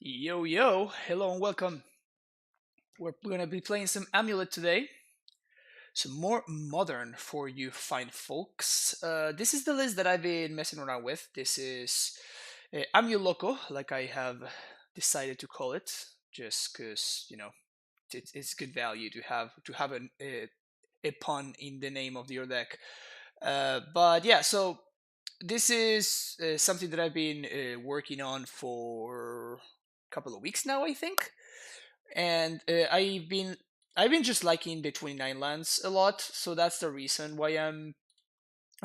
Yo yo, hello and welcome. We're gonna be playing some Amulet today. Some more modern for you fine folks. This is the list that I've been messing around with. This is AmulOko, like I have decided to call it, just because it's good value to have a pun in the name of your deck. But yeah, so this is something that I've been working on for a couple of weeks now, I think, and I've been just liking the 29 lands a lot, so that's the reason why I'm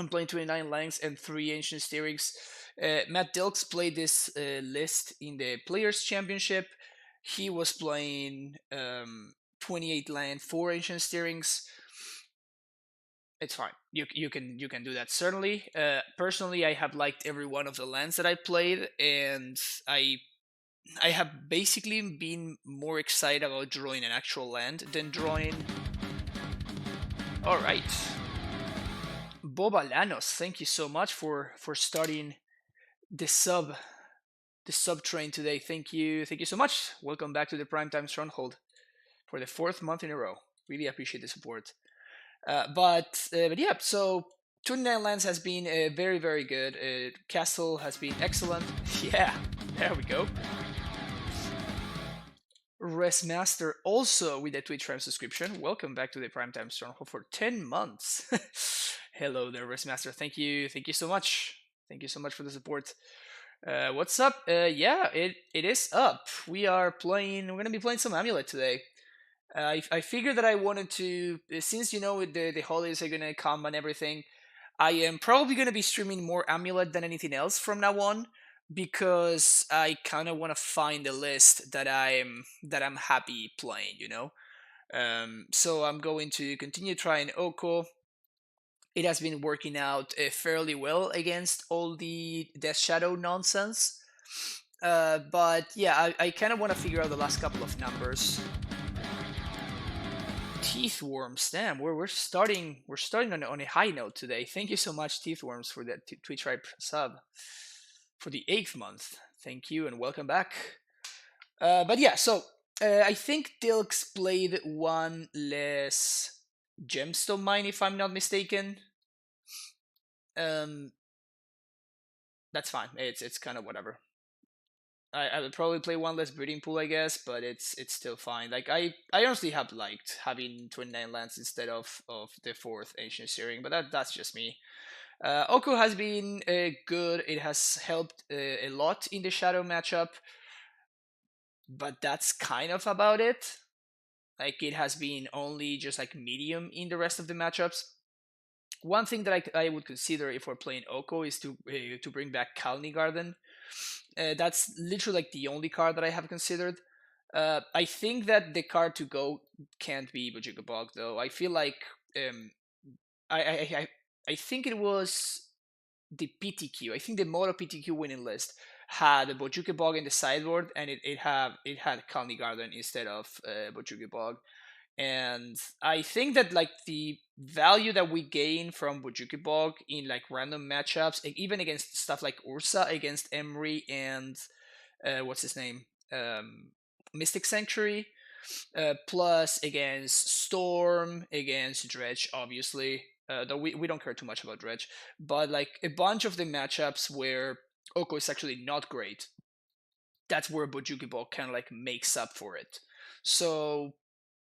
playing 29 lands and 3 ancient steerings. Matt Dilks played this list in the Players Championship. He was playing 28 land, 4 ancient steerings. It's fine. You can do that certainly. Personally, I have liked every one of the lands that I played, and I have basically been more excited about drawing an actual land than drawing. All right, Boba Lanos, thank you so much for starting the sub train today. Thank you so much. Welcome back to the Primetime Stronghold for the 4th month in a row. Really appreciate the support. But yeah, so 29 lands has been very good. Castle has been excellent. Yeah, there we go. Resmaster also with a Twitch Prime subscription. Welcome back to the Primetime Stronghold for 10 months. Hello there, Resmaster. Thank you so much. Thank you so much for the support. What's up? Yeah, it is up. We're gonna be playing some Amulet today. I figured that I wanted to, since the holidays are gonna come and everything. I am probably gonna be streaming more Amulet than anything else from now on because I kind of want to find a list that I'm happy playing. So I'm going to continue trying Oko. It has been working out fairly well against all the Death Shadow nonsense. But yeah, I kind of want to figure out the last couple of numbers. Teeth worms, damn, we're starting on a high note today. Thank you so much, Teeth worms, for that Twitch Tribe sub for the 8th month. Thank you and welcome back. But yeah, so I think Dilks played one less gemstone mine, if I'm not mistaken. Um, that's fine. It's kind of whatever. I would probably play one less breeding pool, I guess, but it's still fine. Like I honestly have liked having 29 lands instead of the 4th ancient searing, but that's just me. Oko has been good. It has helped a lot in the shadow matchup, but that's kind of about it. Like it has been only just like medium in the rest of the matchups. One thing that I would consider if we're playing Oko is to bring back Kalni Garden. That's literally like the only card that I have considered. I think that the card to go can't be Bojuka Bog though. I feel like um, I think it was the PTQ. I think the Moto PTQ winning list had a Bojuka Bog in the sideboard, and it had Kalni Garden instead of Bojuka Bog. And I think that like the value that we gain from Bojuki Bog in like random matchups, even against stuff like Urza against Emery and what's his name, Mystic Sanctuary, plus against Storm, against Dredge, obviously. Though we don't care too much about Dredge, but like a bunch of the matchups where Oko is actually not great, that's where Bojuki Bog kind of like makes up for it. So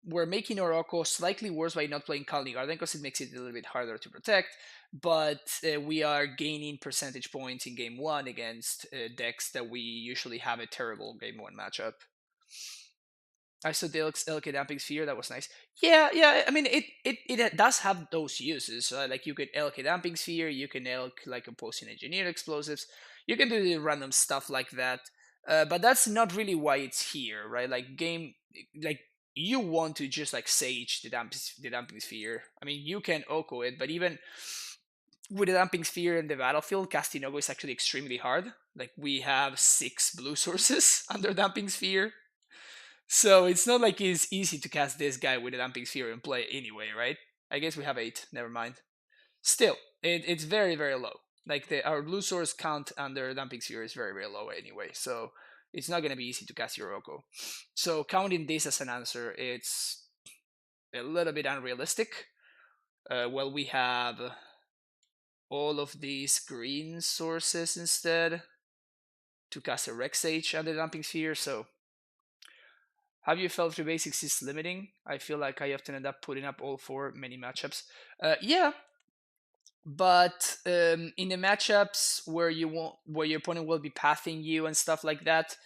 we're making Oko slightly worse by not playing Kalni Garden because it makes it a little bit harder to protect, but we are gaining percentage points in game one against decks that we usually have a terrible game one matchup. I saw Dilk's Elk Damping Sphere, that was nice. Yeah, I mean, it does have those uses. Like, you could Elk Damping Sphere, you can Elk, like, opposing engineered explosives, you can do the random stuff like that. But that's not really why it's here, right? Like, you want to just, like, Sage the Damping Sphere. I mean, you can Oko it, but even with the Damping Sphere in the battlefield, casting Oko is actually extremely hard. Like, we have 6 blue sources under Damping Sphere, so it's not like it's easy to cast this guy with a Damping Sphere in play anyway, right? I guess we have 8. Never mind. Still, it's very low. Like our blue source count under Damping Sphere is very low anyway. So it's not going to be easy to cast Urza. So counting this as an answer, it's a little bit unrealistic. Well, we have all of these green sources instead to cast a Rex Sage and the Dumping Sphere, so have you felt 3 basics is limiting? I feel like I often end up putting up all 4 many matchups. Yeah, but in the matchups where where your opponent will be pathing you and stuff like that,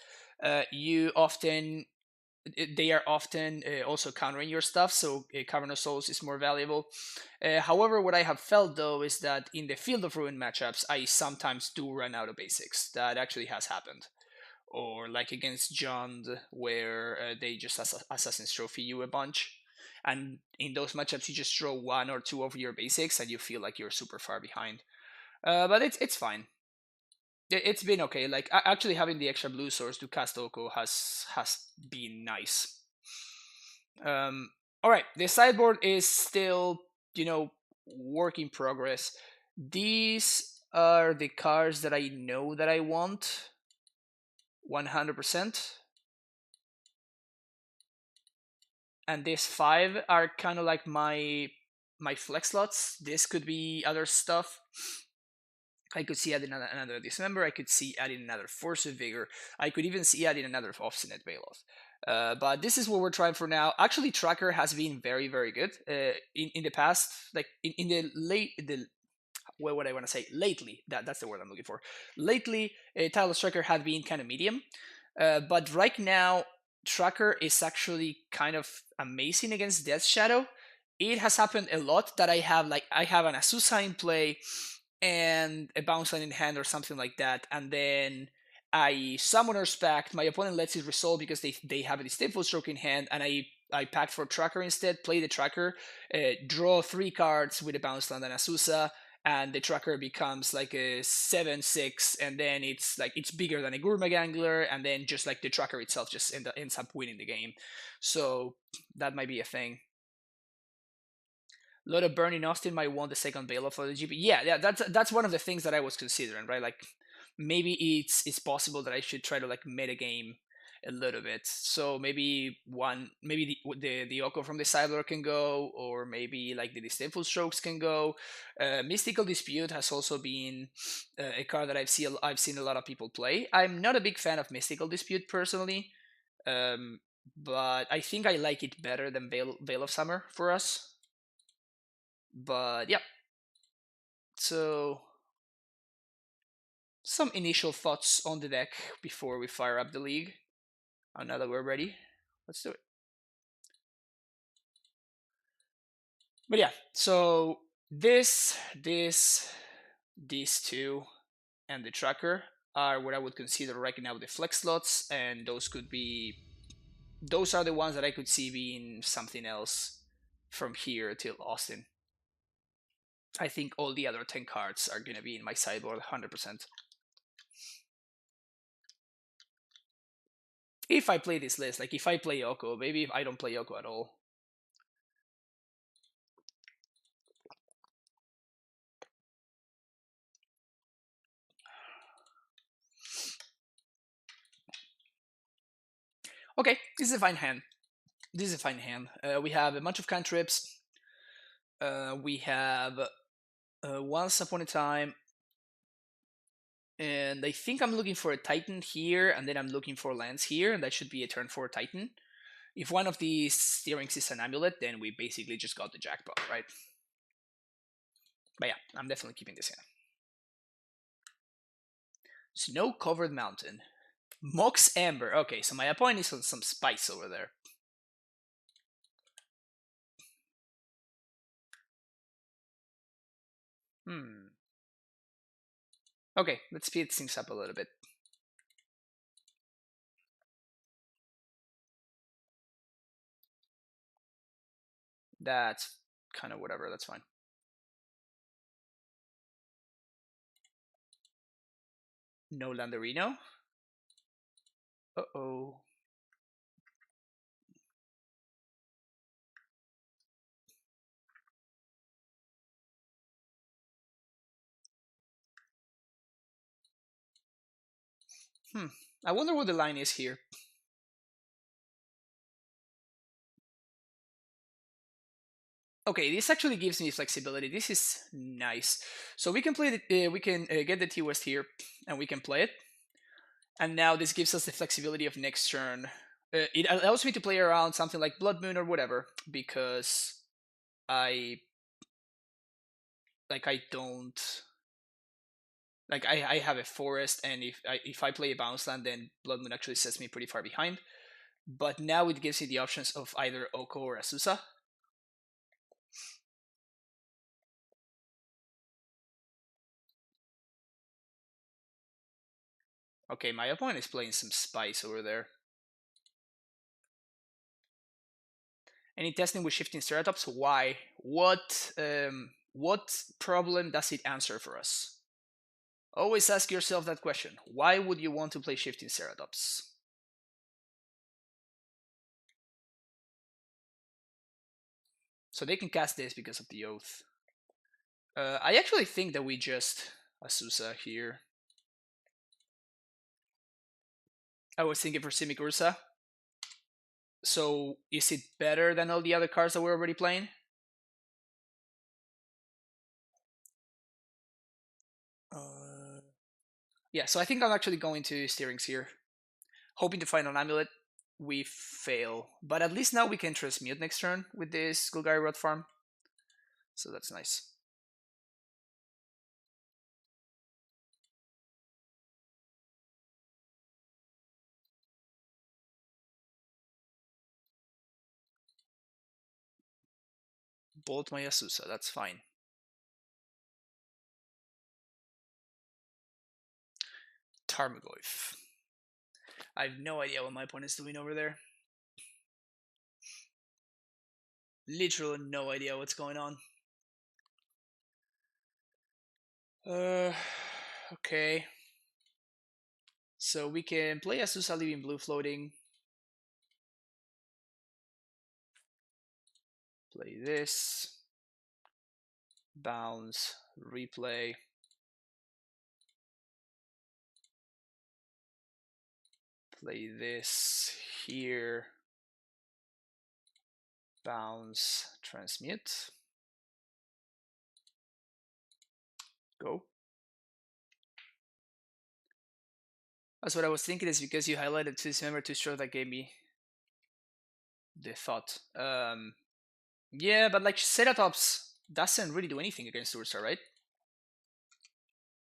you often they are often also countering your stuff, so Cavern of Souls is more valuable. However, what I have felt though is that in the Field of Ruin matchups, I sometimes do run out of basics. That actually has happened. Or like against Jund, where they just Assassin's Trophy you a bunch. And in those matchups, you just throw 1 or 2 of your basics, and you feel like you're super far behind. But it's fine. It's been okay. Like actually having the extra blue source to cast Oko has been nice. All right, the sideboard is still work in progress. These are the cards that I know that I want 100%. And these 5 are kind of like my flex slots. This could be other stuff. I could see adding another Dismember. I could see adding another Force of Vigor. I could even see adding another Obstinate Baloth. But this is what we're trying for now. Actually, Tracker has been very, very good in the past. Like in the what I want to say lately. That's the word I'm looking for. Lately, Title Tracker had been kind of medium, but right now, Tracker is actually kind of amazing against Death Shadow. It has happened a lot that I have an Azusa in play and a bounce line in hand or something like that, and then I Summoner's Pact. My opponent lets it resolve because they have a Disdainful Stroke in hand, and I packed for Tracker instead, play the Tracker, draw 3 cards with a bounce land and Azusa, and the Tracker becomes like a 7/6, and then it's bigger than a Gourmet Angler, and then just like the Tracker itself just ends up winning the game. So that might be a thing. A lot of Burning Austin might want the second Baloth for the GP. Yeah, that's one of the things that I was considering, right? Like maybe it's possible that I should try to like meta game a little bit. So maybe the Oko from the sideboard can go, or maybe like the Disdainful Strokes can go. Mystical Dispute has also been a card that I've seen a lot of people play. I'm not a big fan of Mystical Dispute personally, but I think I like it better than Veil of Summer for us. But yeah, so some initial thoughts on the deck before we fire up the league. Now that we're ready, let's do it. But yeah, so these 2 and the Tracker are what I would consider right now the flex slots, and those are the ones that I could see being something else from here till Austin. I think all the other 10 cards are gonna be in my sideboard 100%. If I play this list, like if I play Oko, maybe if I don't play Oko at all. Okay, this is a fine hand. We have a bunch of cantrips. We have Once Upon a Time, and I think I'm looking for a Titan here, and then I'm looking for lands here, and that should be a turn 4 Titan. If one of these steerings is an amulet, then we basically just got the jackpot, right? But yeah, I'm definitely keeping this in. Snow-covered mountain. Mox Amber. Okay, so my opponent is on some spice over there. Okay, let's speed things up a little bit. That's kind of whatever, that's fine. No Landerino. Uh-oh. I wonder what the line is here. Okay, this actually gives me flexibility. This is nice. So we can play we can get the T-West here, and we can play it. And now this gives us the flexibility of next turn. It allows me to play around something like Blood Moon or whatever, because I don't I have a forest, and if I play a bounce land, then Blood Moon actually sets me pretty far behind. But now it gives me the options of either Oko or Asusa. Okay, my opponent is playing some Spice over there. Any testing with shifting Ceratops? Why? What problem does it answer for us? Always ask yourself that question. Why would you want to play shifting Ceratops? So they can cast this because of the Oath. I actually think that we just Asusa here. I was thinking for Simic Urza. So is it better than all the other cards that we're already playing? Yeah, so I think I'm actually going to Steerings here. Hoping to find an amulet. We fail. But at least now we can transmute next turn with this Golgari Rod farm. So that's nice. Bolt my Asusa, that's fine. Tarmogoyf. I have no idea what my opponent is doing over there. Literally no idea what's going on. Okay. So we can play Asusa leaving blue floating. Play this. Bounce. Replay. Play this here. Bounce. Transmute. Go. That's what I was thinking, is because you highlighted this member to show that gave me the thought. Yeah, but like Ceratops doesn't really do anything against Urza, right?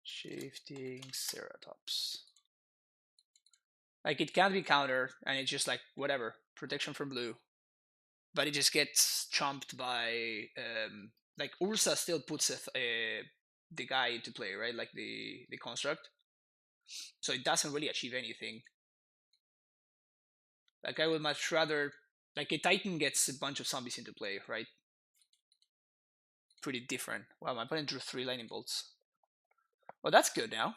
Shifting Ceratops. Like it can't be countered, and it's just like whatever, protection from blue. But it just gets chomped by like Urza still puts the guy into play, right? Like the construct. So it doesn't really achieve anything. Like I would much rather like a Titan gets a bunch of zombies into play, right? Pretty different. Wow, my opponent drew 3 lightning bolts. Well, that's good now.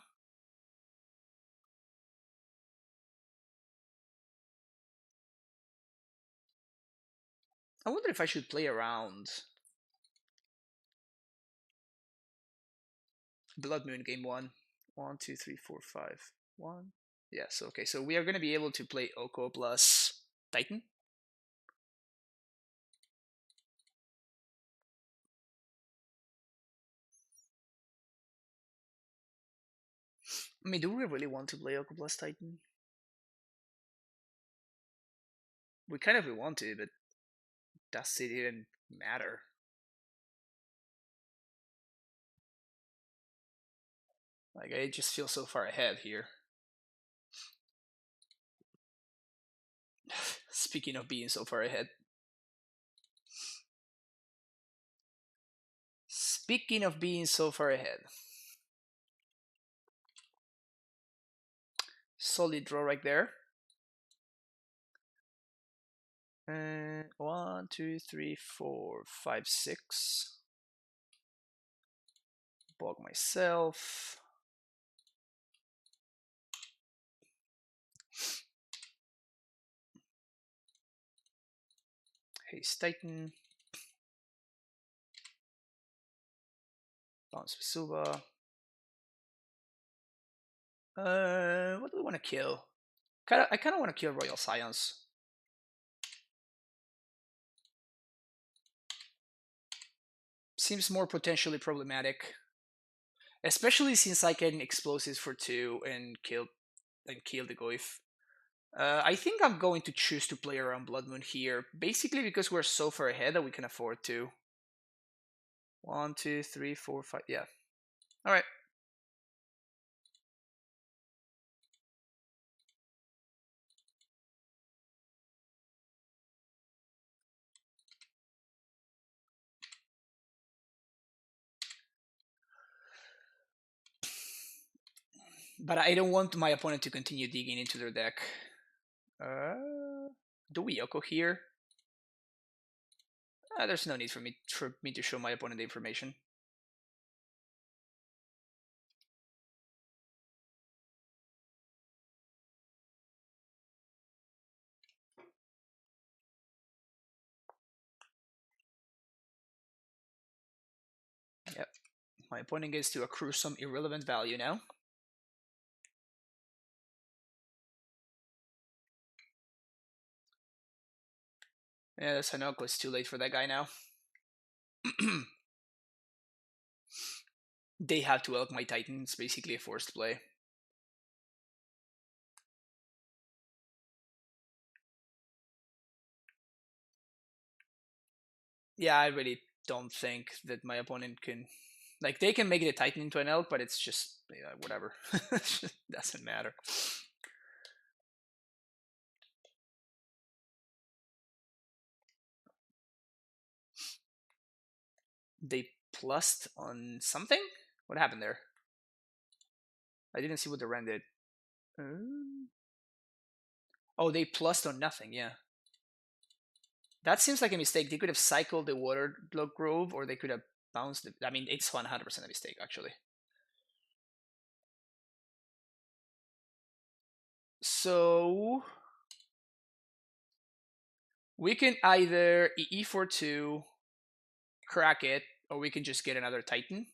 I wonder if I should play around Blood Moon game 1. 1, 2, 3, 4, 5. 1. Yes, okay. So we are going to be able to play Oko plus Titan. I mean, do we really want to play Oko plus Titan? We kind of want to, but does it even matter? Like, I just feel so far ahead here. Speaking of being so far ahead. Speaking of being so far ahead. Solid draw right there. 1, 2, 3, 4, 5, 6. Bog myself. Haste Titan. Bounce Visuba. What do we want to kill? I kind of want to kill Royal Scions. Seems more potentially problematic, especially since I can explosives for 2 and kill the Goyf. I think I'm going to choose to play around Blood Moon here, basically because we're so far ahead that we can afford to. 1, 2, 3, 4, 5. Yeah. All right. But I don't want my opponent to continue digging into their deck. Do we Yoko here? There's no need for me to show my opponent the information. Yep. My opponent gets to accrue some irrelevant value now. Yeah, that's Untitled. It's too late for that guy now. They have to elk my Titan. It's basically a forced play. Yeah, I really don't think that my opponent can. Like, they can make the Titan into an elk, but it's just whatever. Doesn't matter. They plussed on something? What happened there? I didn't see what the Ren did. Oh, they plussed on nothing, yeah. That seems like a mistake. They could have cycled the Waterlogged Grove, or they could have bounced it. I mean, it's 100% a mistake, actually. So we can either E for 2, crack it, or we can just get another Titan.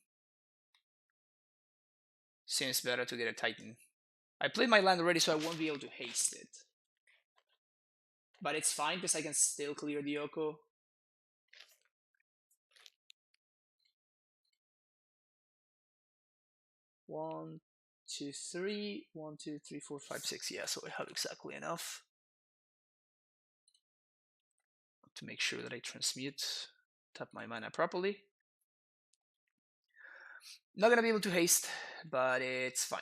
Seems better to get a Titan. I played my land already, so I won't be able to haste it. But it's fine, because I can still clear the Oko. One, 2, 3. 1, 2, 3, 4, 5, 6. Yeah, so I have exactly enough to make sure that I transmute, tap my mana properly. Not gonna be able to haste, but it's fine.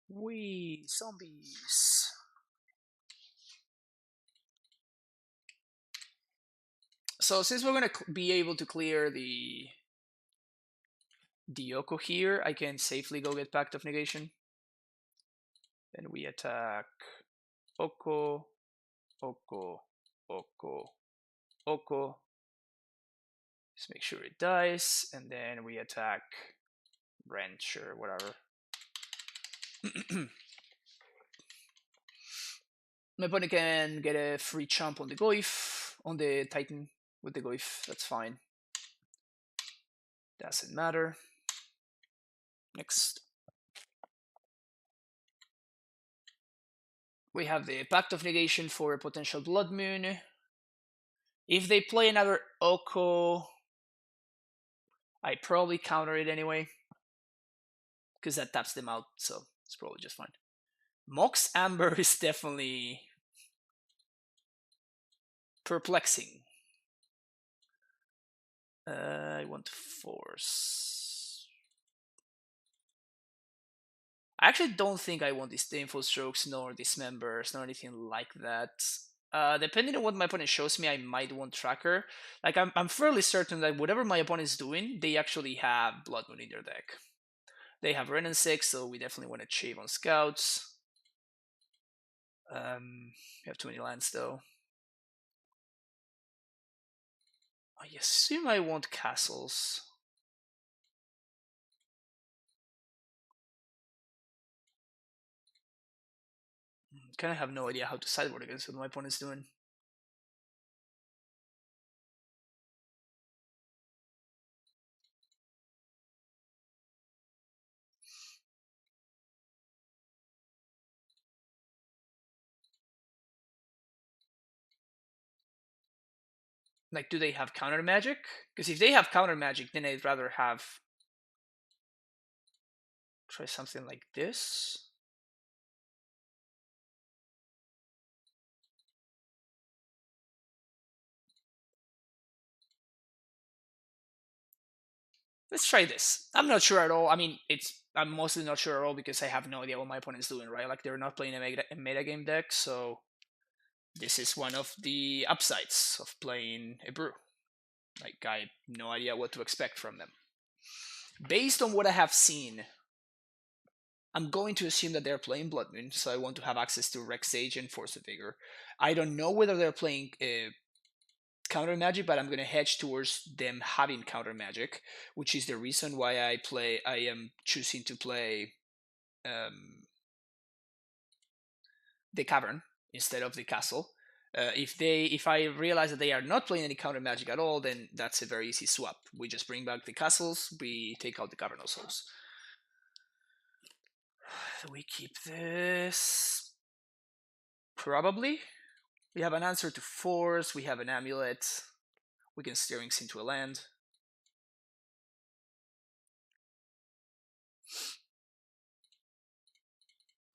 Wee zombies. So since we're gonna be able to clear the Oko here, I can safely go get Pact of Negation. Then we attack Oko, Oko, Oko, Oko. Just make sure it dies, and then we attack Wrench or whatever. My opponent can get a free chump on the Goyf, on the Titan with the Goyf. That's fine. Doesn't matter. Next. We have the Pact of Negation for a potential Blood Moon. If they play another Oko, I probably counter it anyway, because that taps them out, so it's probably just fine. Mox Amber is definitely perplexing. I want to force. I actually don't think I want these Disdainful Strokes, nor Dismembers, nor anything like that. Depending on what my opponent shows me, I might want Tracker. Like, I'm fairly certain that whatever my opponent is doing, they actually have Blood Moon in their deck. They have Renin 6, so we definitely want to shave on Scouts. We have too many lands, though. I assume I want castles. Kind of have no idea how to sideboard against what my opponent's doing. Like, do they have counter magic? Because if they have counter magic, then I'd rather have try something like this. Let's try this. I'm not sure at all. I mean, I'm mostly not sure at all because I have no idea what my opponent's doing, right? Like, they're not playing a meta game deck, so this is one of the upsides of playing a brew. Like, I have no idea what to expect from them. Based on what I have seen, I'm going to assume that they're playing Blood Moon, so I want to have access to Rex Sage and Force of Vigor. I don't know whether they're playing counter magic, but I'm going to hedge towards them having counter magic, which is the reason why I am choosing to play the cavern instead of the castle. If I realize that they are not playing any counter magic at all, then that's a very easy swap. We just bring back the castles, we take out the Cavernous Souls. We keep this. Probably. We have an answer to force, we have an amulet, we can steerings into a land.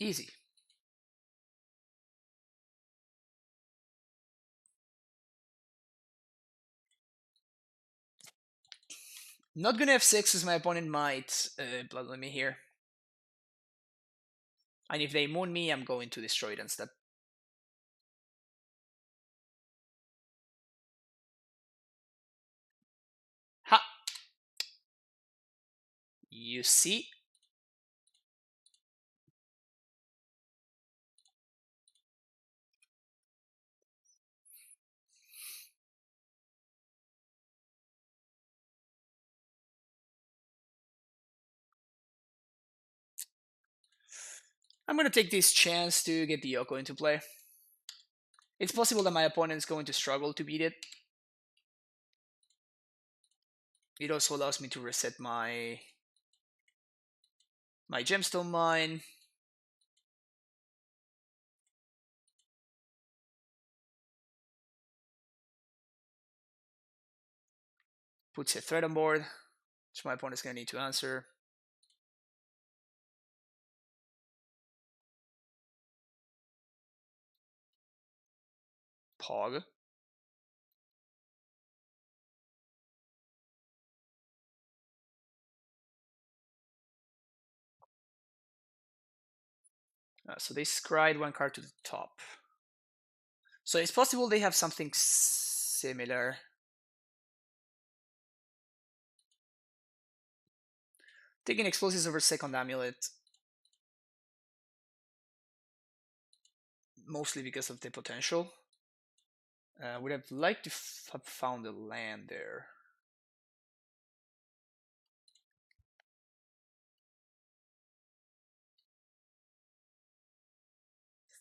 Easy. Not gonna f6 as my opponent might bloodlet me here. And if they moon me, I'm going to destroy it instead. Ha! You see? I'm gonna take this chance to get the Oko into play. It's possible that my opponent is going to struggle to beat it. It also allows me to reset my gemstone mine. Puts a threat on board, which my opponent's gonna need to answer. Pog. So they scried one card to the top. So it's possible they have something similar. Taking explosives over second amulet. Mostly because of the potential. Would have liked to have found a land there.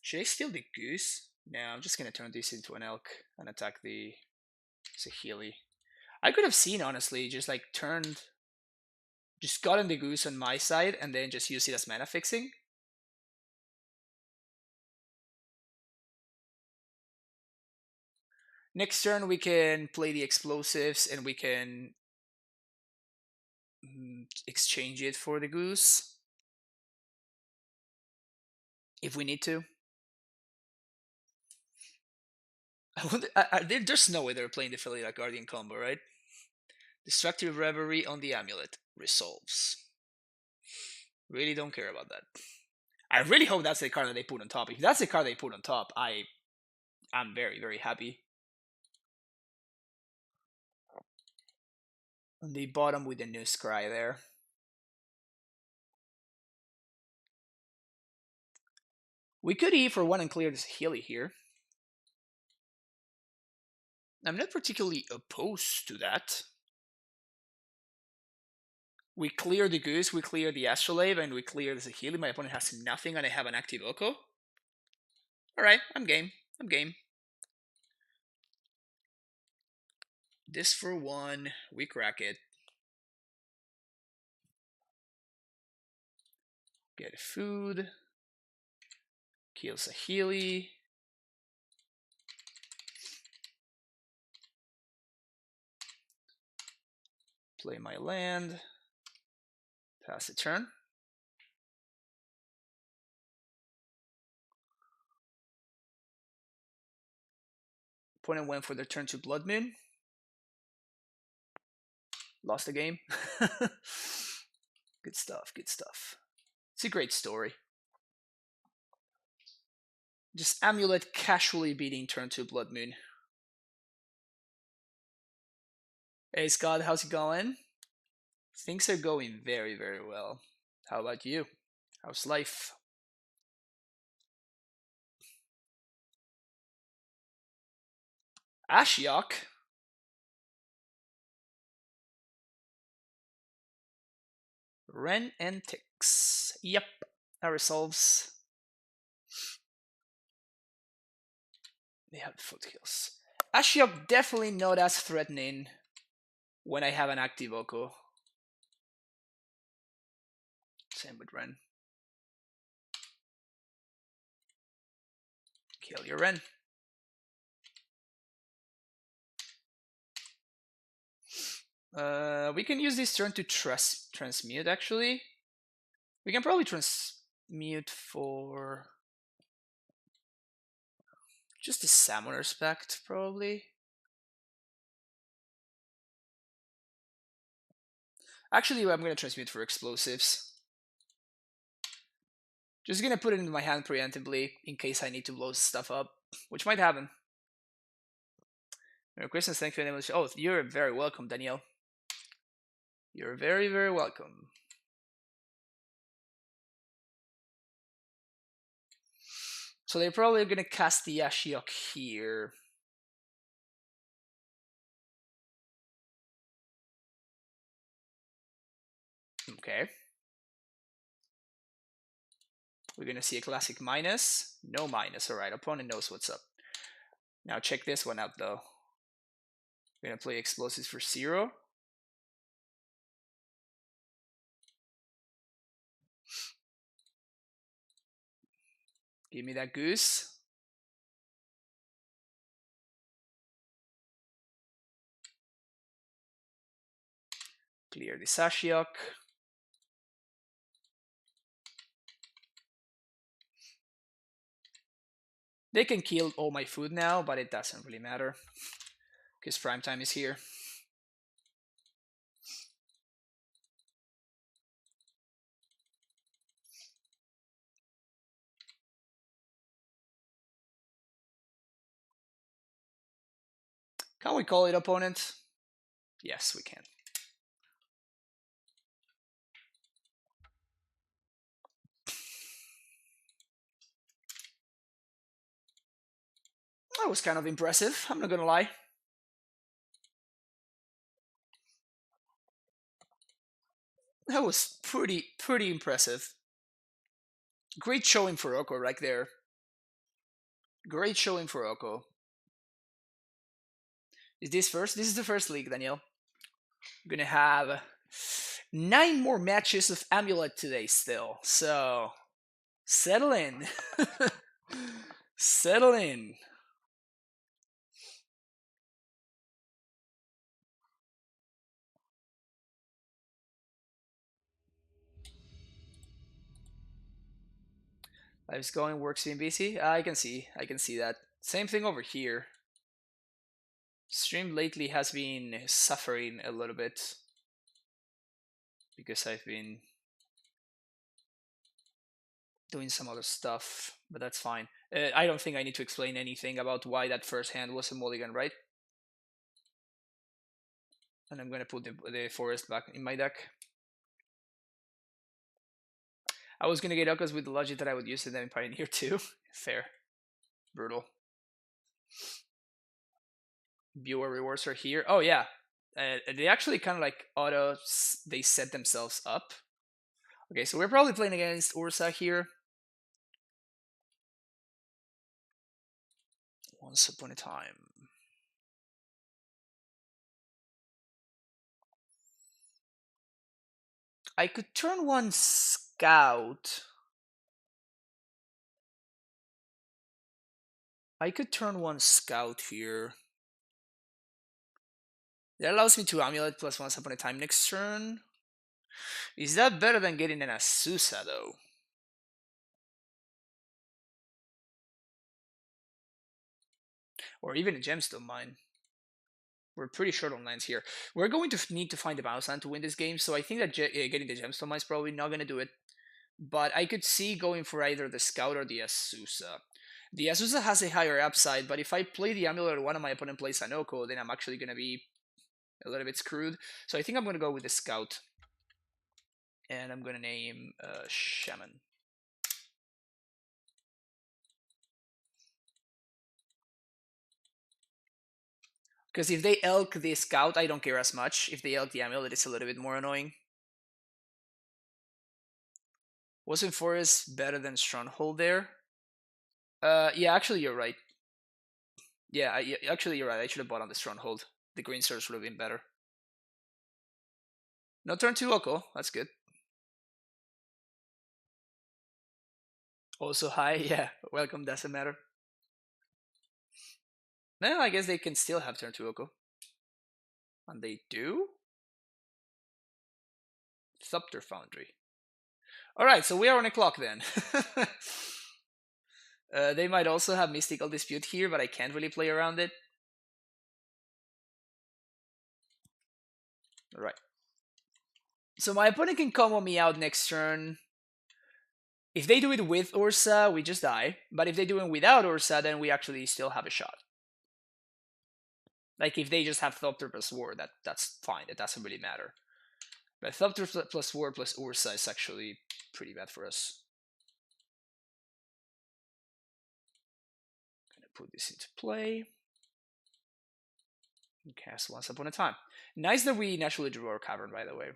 Should I steal the goose? No, I'm just gonna turn this into an elk and attack the Sahili. I could have seen, honestly, just like just gotten the goose on my side and then just use it as mana fixing. Next turn we can play the explosives and we can exchange it for the goose if we need to. There's no way they're playing the Felida Guardian combo, right? Destructive Reverie on the amulet resolves. Really don't care about that. I really hope that's the card that they put on top. If that's the card they put on top, I'm very, very happy. On the bottom with the new scry there. We could E for one and clear this Healy here. I'm not particularly opposed to that. We clear the Goose, we clear the Astrolabe, and we clear the Sahili. My opponent has nothing, and I have an active Oko. Alright, I'm game. I'm game. This for 1, we crack it. Get food. Kill Sahili. Play my land. Pass the turn. Opponent went for the turn to Blood Moon. Lost the game. Good stuff, good stuff. It's a great story. Just Amulet casually beating turn 2 Blood Moon. Hey Scott, how's it going? Things are going very, very well. How about you? How's life? Ashiok? Ren and Tix. Yep, that resolves. They have foothills. Ashiok definitely not as threatening when I have an active Oko. Same with Ren. Kill your Ren. We can use this turn to transmute, actually. We can probably transmute for just a Summoner's Pact, probably. Actually, I'm going to transmute for explosives. Just going to put it into my hand preemptively in case I need to blow stuff up, which might happen. Merry Christmas, thank you. Oh, you're very welcome, Danielle. You're very, very welcome. So they're probably going to cast the Ashiok here. Okay. We're going to see a classic minus. No minus. Alright, opponent knows what's up. Now check this one out, though. We're going to play explosives for 0. Give me that Goose. Clear the Ashiok. They can kill all my food now, but it doesn't really matter. Because prime time is here. Can we call it, opponent? Yes, we can. That was kind of impressive, I'm not gonna lie. That was pretty impressive. Great showing for Oko right there. Great showing for Oko. Is this first? This is the first league, Daniel. We're gonna have 9 more matches of Amulet today still, so settle in. Settle in. Life's going, work's being busy. I can see that. Same thing over here. Stream lately has been suffering a little bit because I've been doing some other stuff, but that's fine. I don't think I need to explain anything about why that first hand was a mulligan, right? And I'm gonna put the forest back in my deck. I was gonna get Okkas with the logic that I would use it in Pioneer too. Fair. Brutal. viewer rewards are here. Oh yeah, they actually kind of like they set themselves up. Okay, so we're probably playing against Urza here. Once upon a time. I could turn one scout. I could turn one scout here. That allows me to amulet plus once upon a time next turn. Is that better than getting an Azusa though? Or even a gemstone mine. We're pretty short on lands here. We're going to need to find a bounce land to win this game, so I think that getting the gemstone mine is probably not going to do it. But I could see going for either the scout or the Azusa. The Azusa has a higher upside, but if I play the amulet or one of my opponent plays Anoko, then I'm actually going to be a little bit screwed. So I think I'm going to go with the scout. And I'm going to name Shaman. Because if they elk the scout, I don't care as much. If they elk the amulet, it's a little bit more annoying. Wasn't Forest better than Stronghold there? Yeah, actually you're right. Yeah, actually you're right. I should have bought on the Stronghold. The green source would have been better. No turn 2 Oko. That's good. Also high. Yeah, welcome. Doesn't matter. No, I guess they can still have turn 2 Oko. And they do? Thupter Foundry. Alright, so we are on a clock then. They might also have Mystical Dispute here, but I can't really play around it. Right. So my opponent can combo me out next turn. If they do it with Urza, we just die. But if they do it without Urza, then we actually still have a shot. Like if they just have Thopter plus War, that's fine. It doesn't really matter. But Thopter plus War plus Urza is actually pretty bad for us. Gonna put this into play. And cast Once Upon a Time. Nice that we naturally drew our cavern, by the way.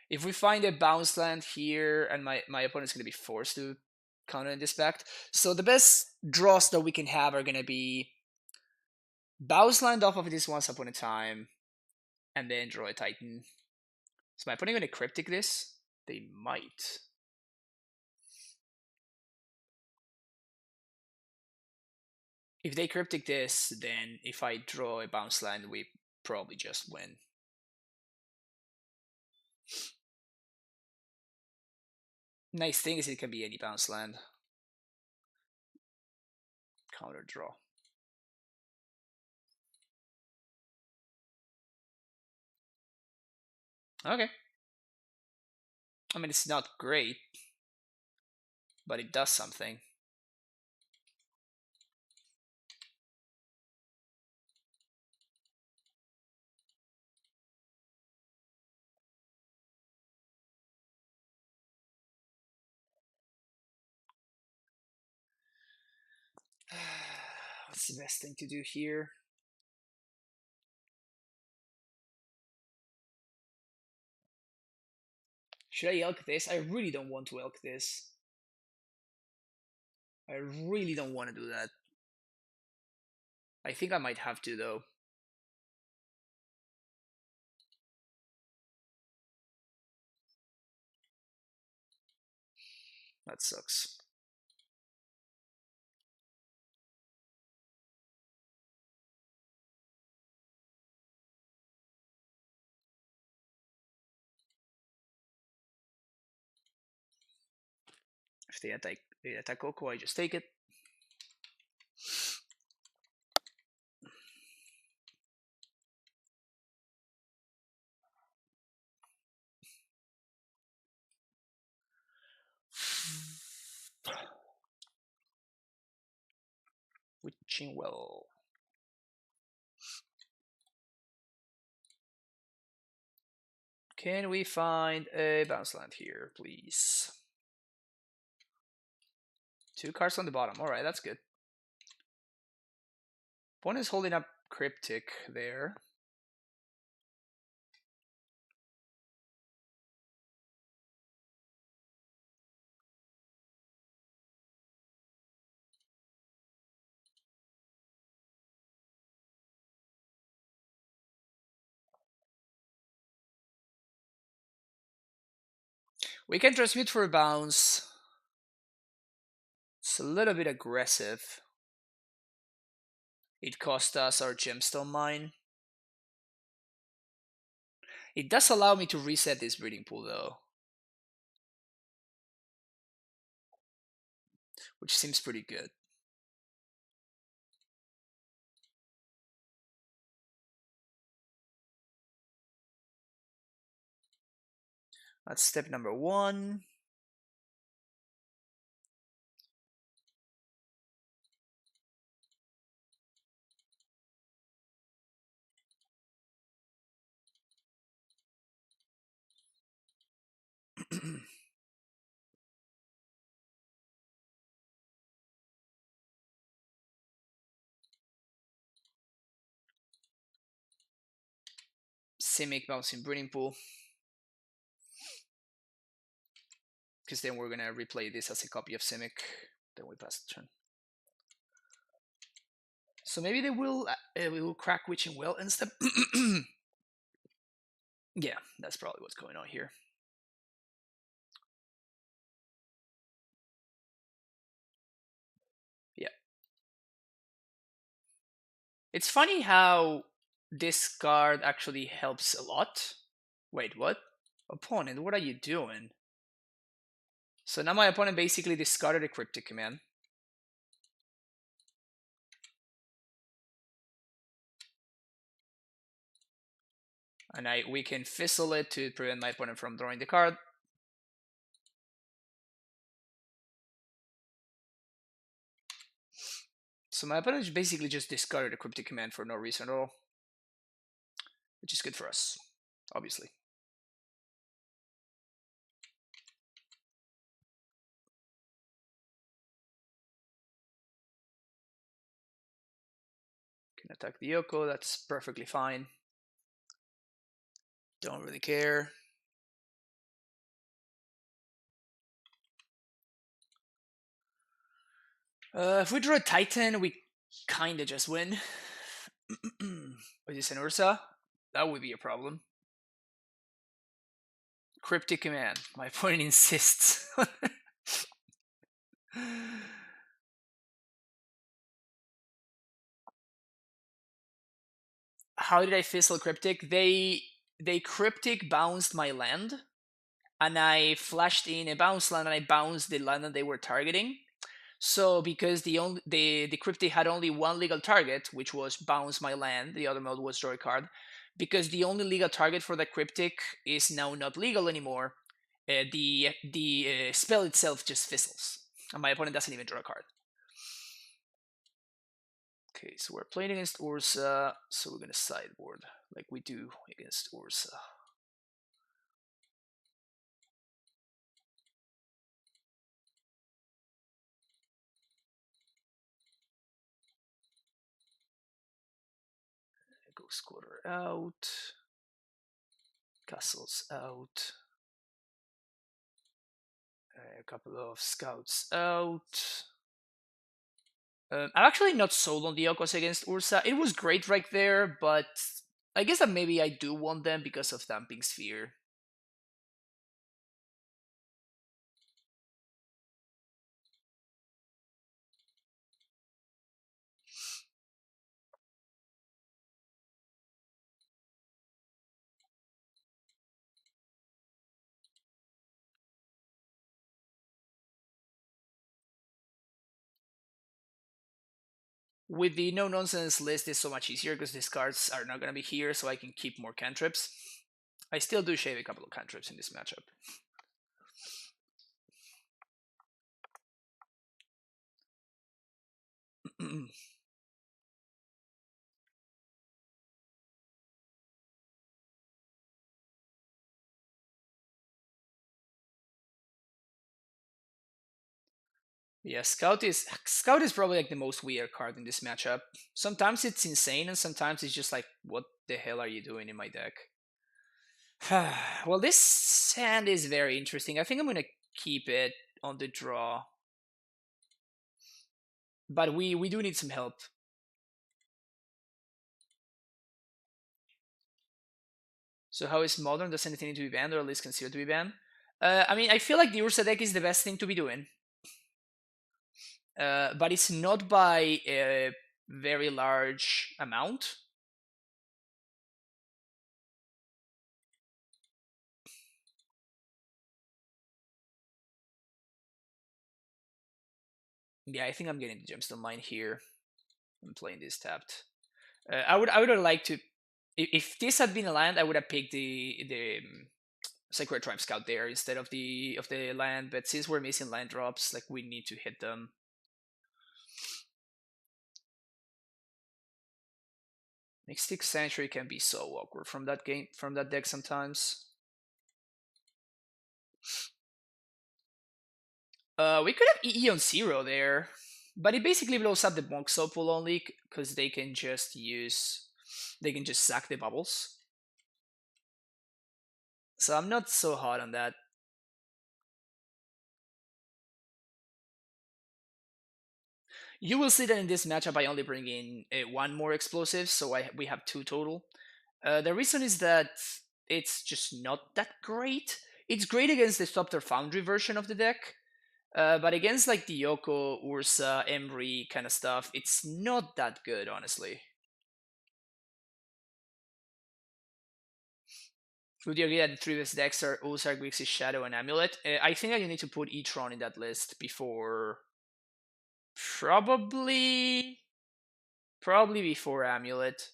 If we find a bounce land here, and my opponent's going to be forced to counter and dispact. So the best draws that we can have are going to be bounce land off of this Once Upon a Time, and then draw a Titan. Is my opponent going to cryptic this? They might. If they cryptic this, then if I draw a bounce land, we probably just win. Nice thing is it can be any bounce land. Counter draw. Okay. I mean, it's not great, but it does something. What's the best thing to do here? Should I elk this? I really don't want to elk this. I really don't want to do that. I think I might have to, though. That sucks. If they attack Oko, I just take it. Witching Well. Can we find a bounce land here, please? 2 cards on the bottom. Alright, that's good. Opponent's holding up Cryptic there. We can transmute for a bounce. It's a little bit aggressive. It cost us our gemstone mine. It does allow me to reset this breeding pool though, which seems pretty good. That's step number 1. Simic bouncing breeding pool. Because then we're gonna replay this as a copy of Simic. Then we pass the turn. So maybe they will we will crack Witching Well instead. Yeah, that's probably what's going on here. Yeah. It's funny how this card actually helps a lot. Wait, what? Opponent, what are you doing? So now my opponent basically discarded a Cryptic command. And we can fizzle it to prevent my opponent from drawing the card. So my opponent basically just discarded a Cryptic command for no reason at all. Which is good for us, obviously. Can attack the Yoko, that's perfectly fine. Don't really care. If we draw a Titan, we kinda just win. Is this an Urza? That would be a problem. Cryptic command. My opponent insists. How did I fizzle Cryptic? They Cryptic bounced my land, and I flashed in a bounce land, and I bounced the land that they were targeting. So because the Cryptic had only one legal target, which was bounce my land, the other mode was draw a card. Because the only legal target for the Cryptic is now not legal anymore, the spell itself just fizzles, and my opponent doesn't even draw a card. Okay, so we're playing against Urza, so we're gonna sideboard like we do against Urza. Ghost Quarter out, Castles out, a couple of Scouts out. I'm actually not sold on the Okos against Ursa. It was great right there, but I guess that maybe I do want them because of Damping Sphere. With the no nonsense list, it's so much easier because these cards are not going to be here, so I can keep more cantrips. I still do shave a couple of cantrips in this matchup. Yeah, Scout is probably like the most weird card in this matchup. Sometimes it's insane, and sometimes it's just like, what the hell are you doing in my deck? Well, this hand is very interesting. I think I'm gonna keep it on the draw, but we do need some help. So how is Modern? Does anything need to be banned, or at least considered to be banned? I mean, I feel like the Urza deck is the best thing to be doing, but it's not by a very large amount. Yeah, I think I'm getting the Gemstone Mine here. I'm playing this tapped. I would have liked to, if this had been a land, I would have picked the Sacred Tribe Scout there instead of the land. But since we're missing land drops, like we need to hit them. Mystic Sanctuary can be so awkward from that deck sometimes. We could have EE on 0 there, but it basically blows up the Bonk Soul pool only because they can just sack the bubbles. So I'm not so hot on that. You will see that in this matchup I only bring in one more explosive, so we have 2 total. The reason is that it's just not that great. It's great against the Sculptor Foundry version of the deck, but against like the Yoko, Ursa, Emry kind of stuff, it's not that good, honestly. Would you agree that the three best decks are Ozark, Grixis, Shadow, and Amulet? I think that you need to put e-tron in that list before... Probably before Amulet.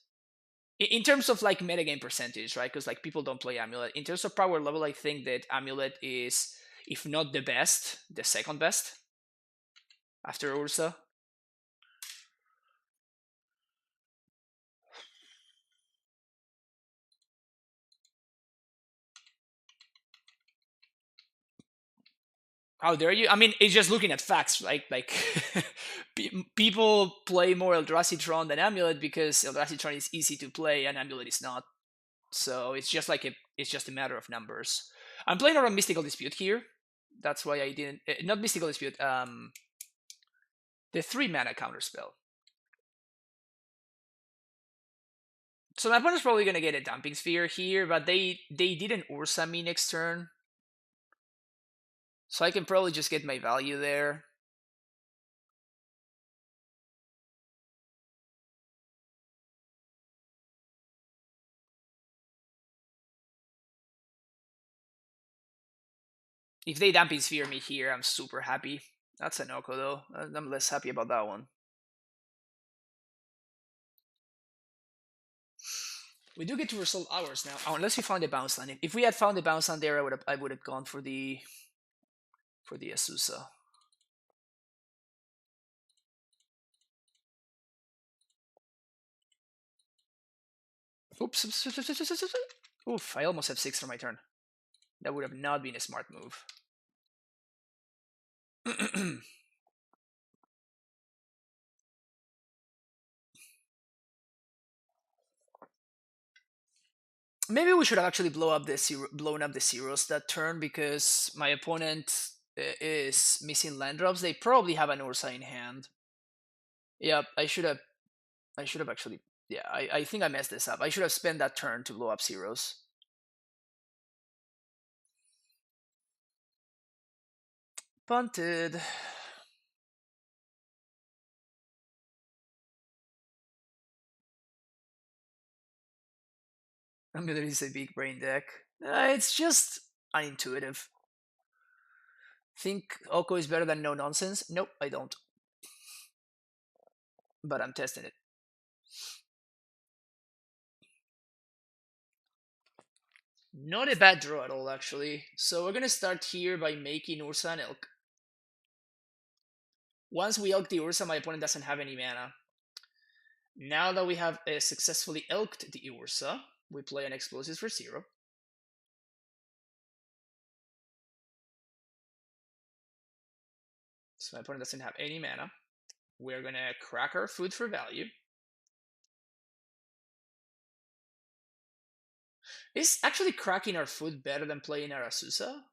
In terms of like metagame percentage, right? Because like people don't play Amulet. In terms of power level, I think that Amulet is, if not the best, the second best after Ursa. How dare you? I mean, it's just looking at facts, right? Like, people play more Eldrazi than Amulet because Eldrazi is easy to play and Amulet is not. So it's just like it's just a matter of numbers. I'm playing around Mystical Dispute here. That's why I didn't. Not Mystical Dispute. The 3-mana counterspell. So my opponent's probably gonna get a Dumping Sphere here, but they didn't Ursa me next turn. So I can probably just get my value there. If they Dumping Sphere me here, I'm super happy. That's an Oko though. I'm less happy about that one. We do get to resolve ours now, unless we found a bounce land. If we had found a bounce land there, I would have gone for the Asusa. Oops. Oof, I almost have 6 for my turn. That would have not been a smart move. Maybe we should have actually blown up the zeros that turn because my opponent is missing land drops. They probably have an Ursa in hand. Yep, I should have actually. Yeah, I think I messed this up. I should have spent that turn to blow up zeros. Punted. I'm gonna use a big brain deck. It's just unintuitive. Think Oko is better than no nonsense? Nope, I don't. But I'm testing it. Not a bad draw at all, actually. So we're gonna start here by making Ursa and Elk. Once we Elk the Ursa, my opponent doesn't have any mana. Now that we have successfully Elked the Ursa, we play an Explosives for 0. So my opponent doesn't have any mana. We're gonna crack our food for value. Is actually cracking our food better than playing our Azusa?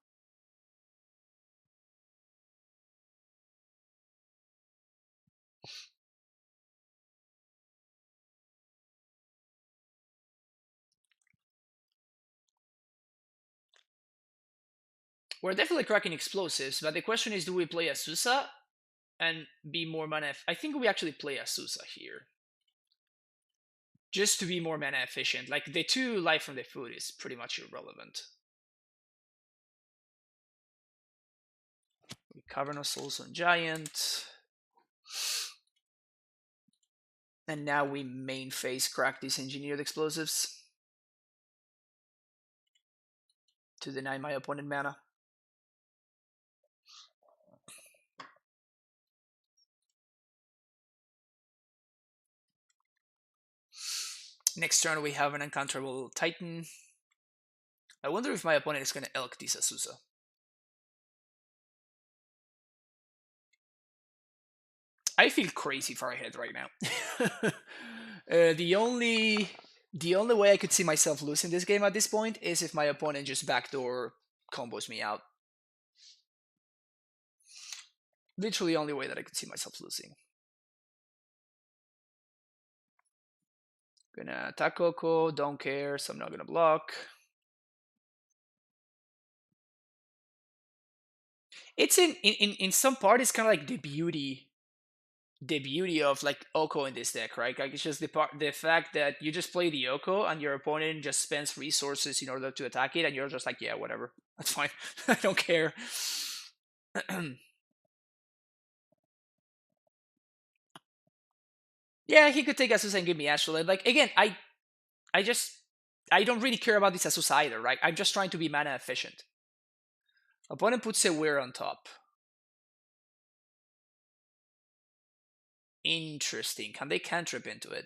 We're definitely cracking explosives, but the question is, do we play Azusa and be more mana? I think we actually play Azusa here, just to be more mana efficient. Like the 2 life from the food is pretty much irrelevant. We Cavernous Souls on Giant, and now we main phase crack these engineered explosives to deny my opponent mana. Next turn we have an uncounterable Titan. I wonder if my opponent is going to elk this Azusa. I feel crazy far ahead right now. The only way I could see myself losing this game at this point is if my opponent just backdoor combos me out. Literally only way that I could see myself losing. Gonna attack Coco, don't care, so I'm not gonna block. It's in some part it's kind of like the beauty of like Oko in this deck, right? Like it's just the fact that you just play the Oko and your opponent just spends resources in order to attack it, and you're just like, yeah, whatever, that's fine, I don't care. Yeah, he could take Asus and give me Astrolabe. Like again, I don't really care about this Asus either, right? I'm just trying to be mana efficient. Opponent puts a Weir on top. Interesting. Can they cantrip into it?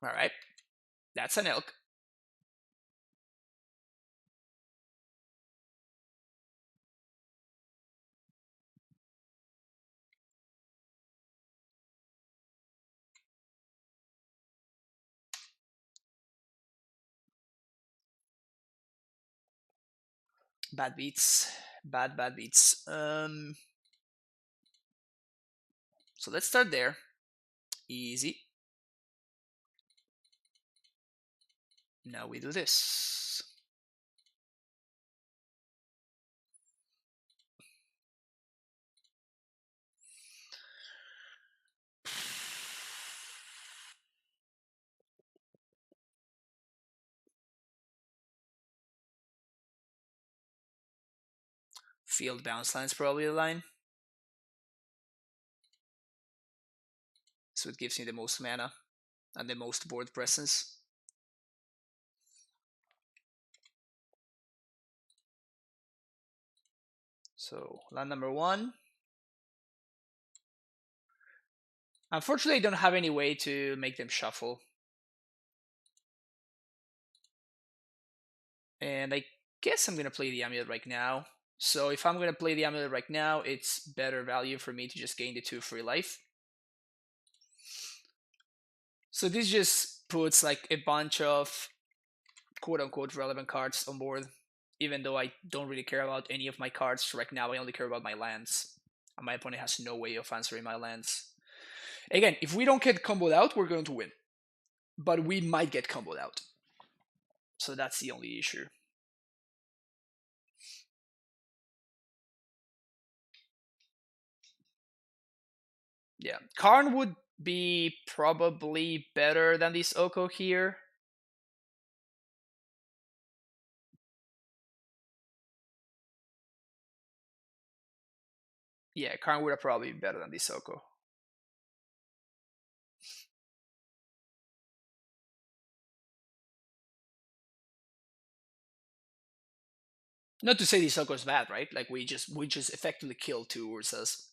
Alright. That's an elk. Bad beats. Bad beats. So let's start there. Easy. Now we do this. Field bounce line's probably the line. So it gives me the most mana and the most board presence. So land number 1. Unfortunately, I don't have any way to make them shuffle. And I guess I'm going to play the Amulet right now. So if I'm going to play the Amulet right now, it's better value for me to just gain the 2 free life. So this just puts like a bunch of quote-unquote relevant cards on board, even though I don't really care about any of my cards right now. I only care about my lands, and my opponent has no way of answering my lands. Again, if we don't get comboed out, we're going to win, but we might get comboed out, so that's the only issue. Yeah, Karn would be probably better than this Oko here. Yeah, Karn would have probably be better than this Oko. Not to say this Oko is bad, right? Like we just effectively killed 2 Urzas.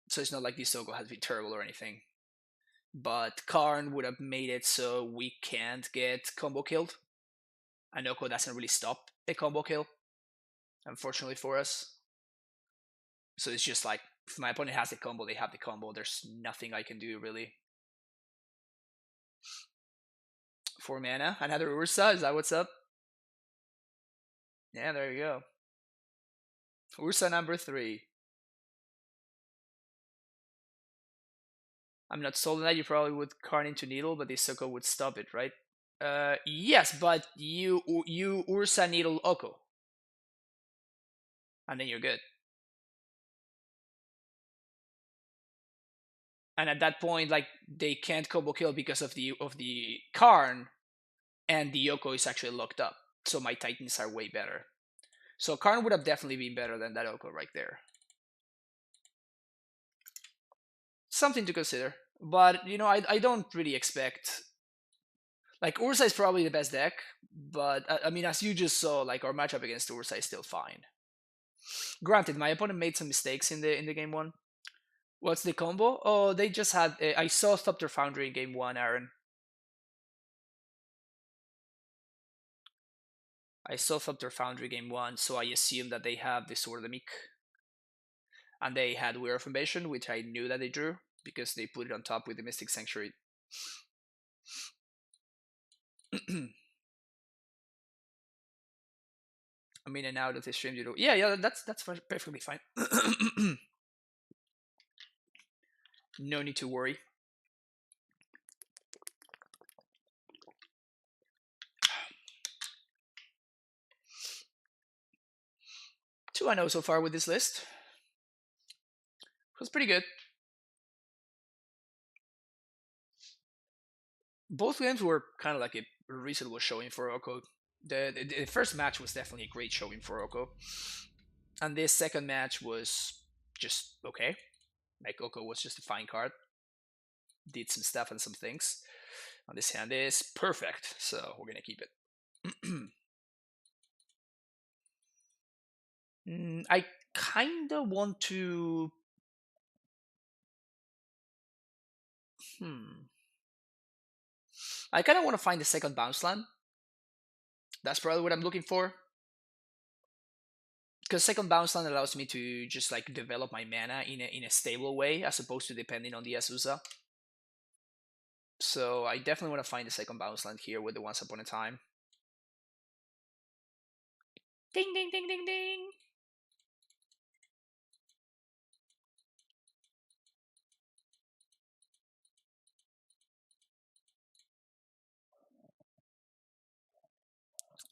So it's not like this Oko has been terrible or anything. But Karn would have made it so we can't get combo killed. And Oko doesn't really stop a combo kill. unfortunately for us. So it's just like, if my opponent has the combo, they have the combo. There's nothing I can do, really. 4 mana. Another Urza? Is that what's up? Yeah, there you go. Urza number 3. I'm not sold on that. You probably would Carn into Needle, but the Soko would stop it, right? Yes, but you Ursa Needle Oko, and then you're good. And at that point, like, they can't combo kill because of the Karn, and the Yoko is actually locked up. So my Titans are way better. So Karn would have definitely been better than that Oko right there. Something to consider. But I don't really expect, like, Ursa is probably the best deck, but I mean, as you just saw, like, our matchup against Ursa is still fine. Granted, my opponent made some mistakes in the game 1. What's the combo? Oh, they just had. I saw Thopter Foundry in game 1, Aaron. I saw Thopter Foundry game 1, so I assume that they have the Sword of the Meek. And they had Weir of Invasion, which I knew that they drew, because they put it on top with the Mystic Sanctuary. I'm in and out of the stream. Yeah, that's perfectly fine. No need to worry. Two I know so far with this list. It was pretty good. Both games were kind of like a reasonable showing for Oko. The first match was definitely a great showing for Oko, and this second match was just okay. Like, Oko was just a fine card, did some stuff and some things. On this hand is perfect, so we're gonna keep it. I kind of want to. I kind of want to find the second bounce land. That's probably what I'm looking for. Because second bounce land allows me to just, like, develop my mana in a stable way, as opposed to depending on the Azusa. So I definitely want to find the second bounce land here with the Once Upon a Time. Ding ding ding ding ding.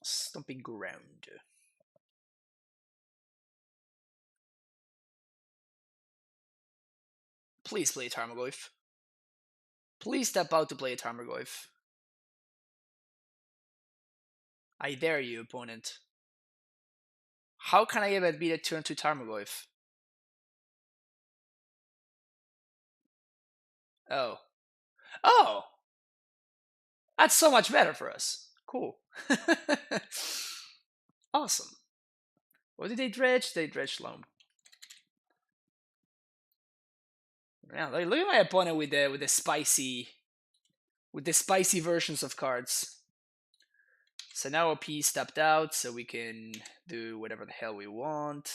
Stomping ground. Please play Tarmogoyf. Please step out to play Tarmogoyf. I dare you, opponent. How can I ever beat a turn to Tarmogoyf? Oh. Oh! That's so much better for us. Cool. Awesome. What did they dredge? They dredged Loam. Yeah, look at my opponent with the spicy versions of cards. So now OP stepped out, so we can do whatever the hell we want.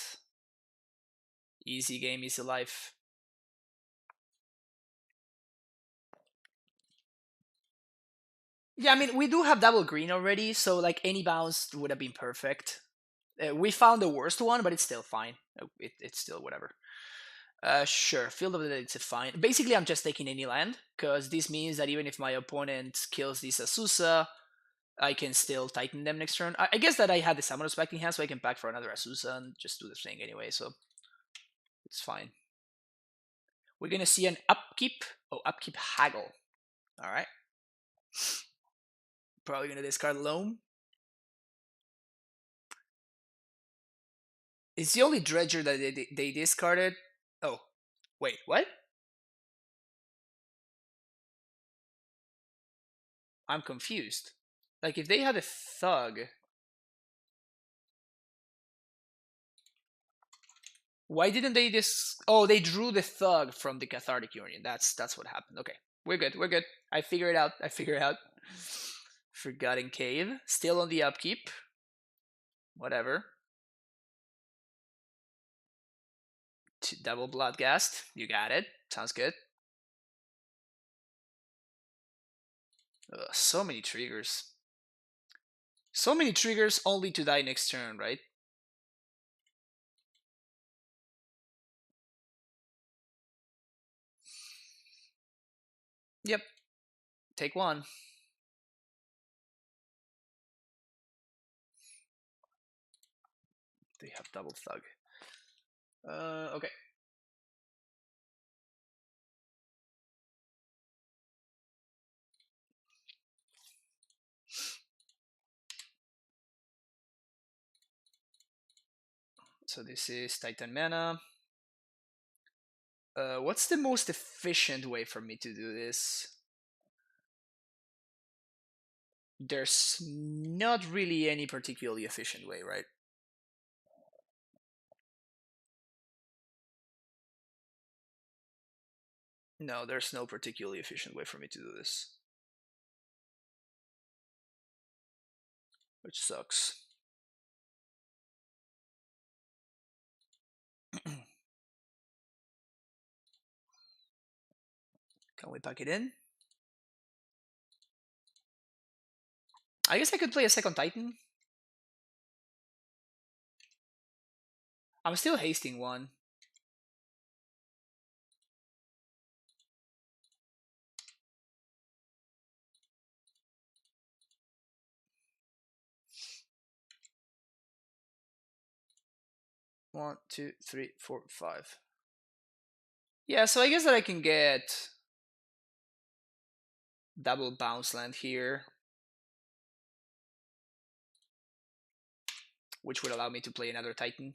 Easy game, easy life. Yeah, I mean, we do have double green already, so, like, any bounce would have been perfect. We found the worst one, but it's still fine. It's still whatever. Sure, Field of the Dead, it's fine. Basically, I'm just taking any land, because this means that even if my opponent kills this Azusa, I can still Titan them next turn. I guess that I had the Summon of Specting Hand, so I can pack for another Azusa and just do the thing anyway, so it's fine. We're gonna see an upkeep. Oh, upkeep Haggle. Alright. Probably gonna discard Loam. It's the only Dredger that they discarded. Oh, wait, what? I'm confused. Like, if they had a Thug, why didn't they just? Oh, they drew the Thug from the Cathartic Union. That's what happened. Okay, we're good. We're good. I figured it out. Forgotten Cave, still on the upkeep. Whatever. double Bloodghast. You got it. Sounds good. So many triggers. So many triggers only to die next turn, right? Yep. Take one. They have double thug. Okay. So this is Titan mana. What's the most efficient way for me to do this? There's not really any particularly efficient way, right? No, there's no particularly efficient way for me to do this. Which sucks. Can we pack it in? I guess I could play a second Titan. I'm still hasting one. One, two, three, four, five. Yeah, so I guess that I can get double bounce land here, which would allow me to play another Titan.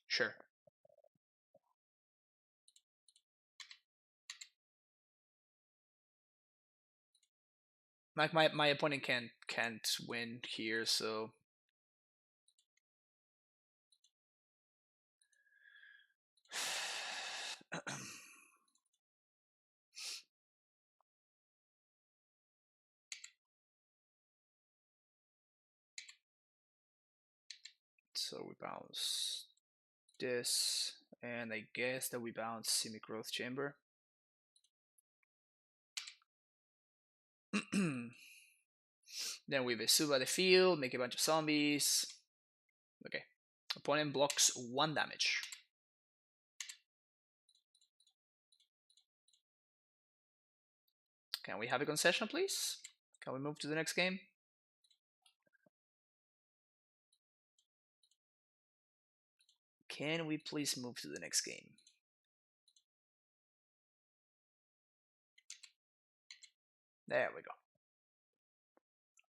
Sure. Like my opponent can't win here, so so we bounce this, and I guess that we bounce Simic Growth Chamber. Then we Vesuva the field, make a bunch of zombies. Okay. Opponent blocks 1 damage. Can we have a concession, please? Can we move to the next game? Can we please move to the next game? There we go.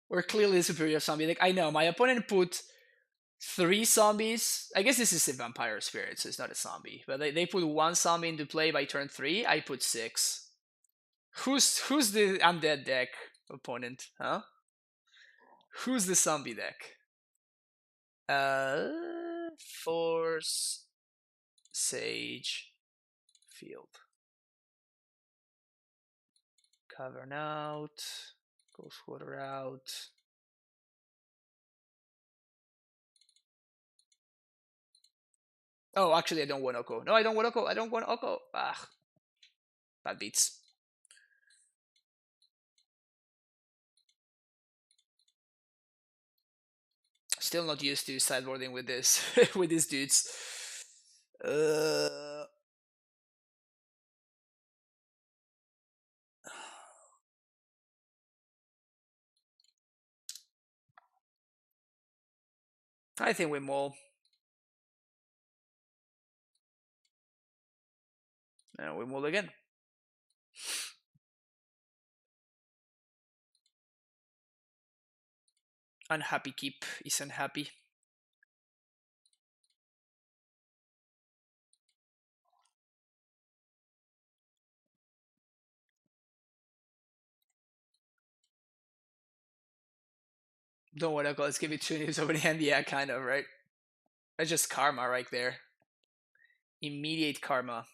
We're clearly the superior zombie deck. I know, my opponent put 3 zombies. I guess this is a vampire spirit, so it's not a zombie. But they put 1 zombie into play by turn 3. I put 6. Who's the undead deck opponent, huh? Who's the zombie deck? Force, Sage, Field. Cavern out, Ghost Water out. Oh, actually, I don't want Oko. No, I don't want Oko. I don't want Oko. Ah, bad beats. Still not used to sideboarding with this with these dudes. I think we maul. And we maul again. Unhappy keep is unhappy. Don't want to go. Let's give it 2 news over the hand. Yeah, kind of, right? That's just karma right there. Immediate karma.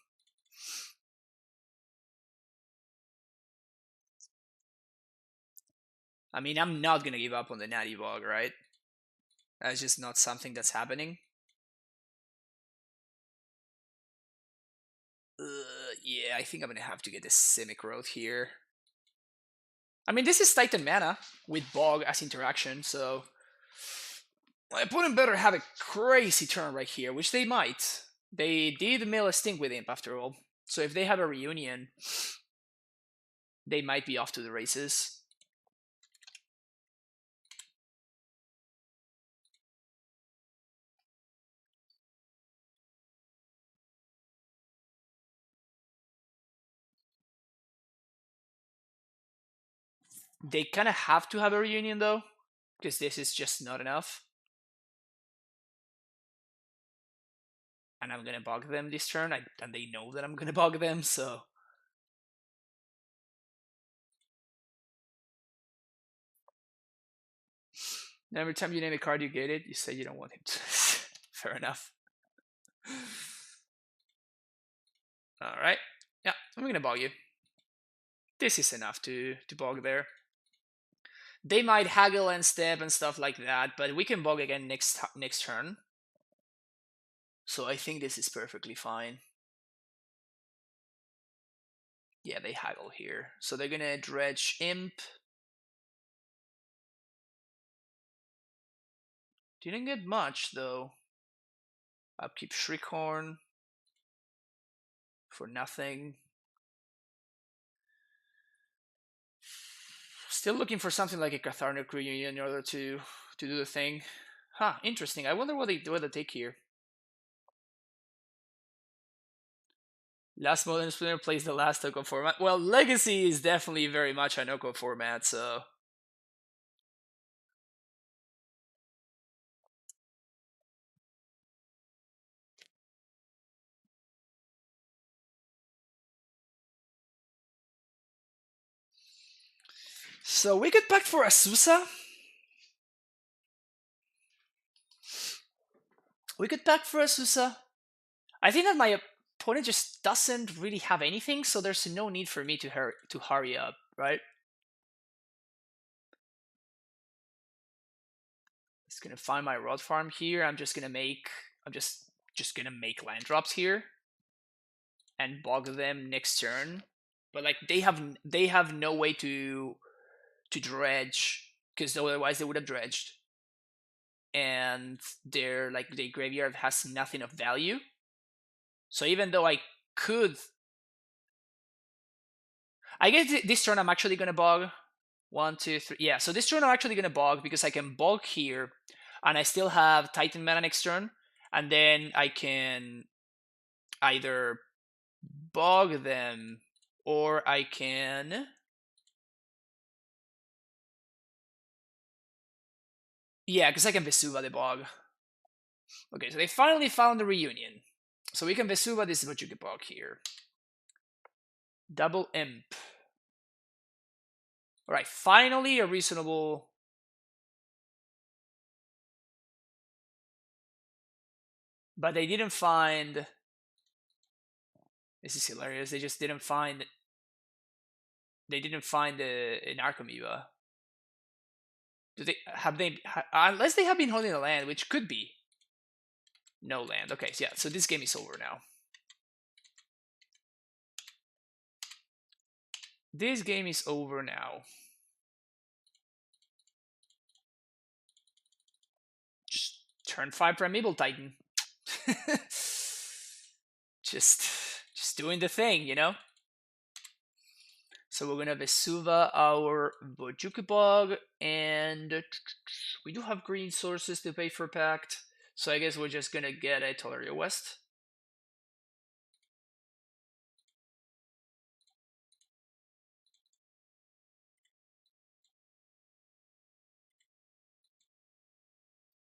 I mean, I'm not gonna give up on the Natty Bog, right? That's just not something that's happening. Yeah, I think I'm gonna have to get the Simic Road here. I mean, this is Titan mana with Bog as interaction, so my opponent better have a crazy turn right here, which they might. They did mill a Stink with Imp after all, so if they have a reunion, they might be off to the races. They kind of have to have a reunion though, because this is just not enough. And I'm gonna bug them this turn, and they know that I'm gonna bug them, so. Every time you name a card you get it, you say you don't want him to. Fair enough. Alright. Yeah, I'm gonna bug you. This is enough to bog there. They might haggle and step and stuff like that, but we can bog again next turn. So I think this is perfectly fine. Yeah, they haggle here. So they're gonna Dredge Imp. Didn't get much though. Upkeep Shriekhorn for nothing. Still looking for something like a Cathartic Reunion in order to do the thing. Huh, interesting. I wonder what they take here. Last Modern Splinter plays the last Oko format. Well, Legacy is definitely very much an Oko format, so. So we could pact for Azusa. We could pact for Azusa. I think that my opponent just doesn't really have anything, so there's no need for me to hurry up, right? Just gonna find my Rod Farm here. I'm just gonna make land drops here and bog them next turn. But like they have no way to dredge, because otherwise they would have dredged. And their graveyard has nothing of value. So even though I could, I guess this turn I'm actually gonna bog. 1, 2, 3. Yeah, so this turn I'm actually gonna bog because I can bog here, and I still have Titan mana next turn, and then I can either bog them or I can. Yeah, because I can Vesuva the bog. Okay, so they finally found the reunion. So we can Vesuva this Bojuki bog here. Double Imp. Alright, finally a reasonable. But they didn't find. This is hilarious. They just didn't find. They didn't find an Archamoeba. Do they have unless they have been holding a land, which could be. No land. Okay, so yeah. So this game is over now. This game is over now. Just turn 5 Primeval Titan. just doing the thing, you know? So we're gonna Vesuva our Bojuki Bog, and we do have green sources to pay for Pact. So I guess we're just gonna get a Tolaria West.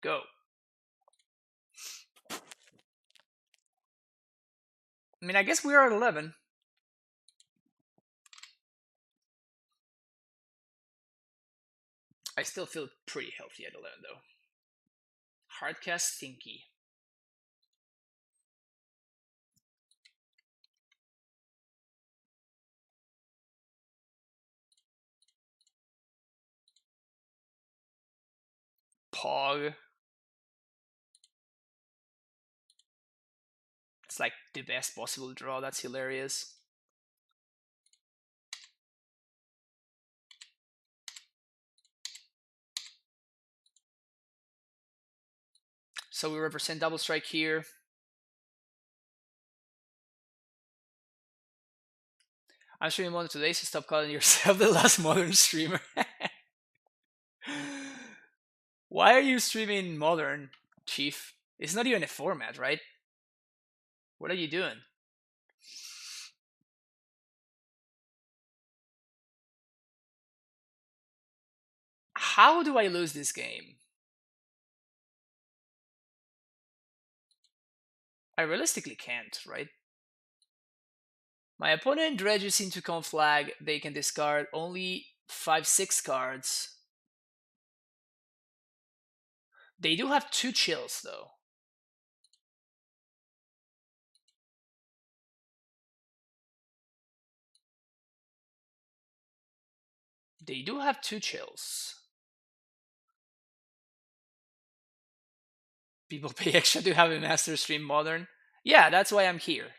Go. I mean, I guess we are at 11. I still feel pretty healthy at 11, though. Hardcast Stinky. Pog. It's like the best possible draw. That's hilarious. So we represent double strike here. I'm streaming Modern today, so stop calling yourself the last Modern streamer. Why are you streaming Modern, Chief? It's not even a format, right? What are you doing? How do I lose this game? I realistically can't, right? My opponent dredges into conflag. They can discard only 5/6 cards. They do have 2 chills, though. They do have 2 chills. People pay extra to have a master stream Modern. Yeah, that's why I'm here.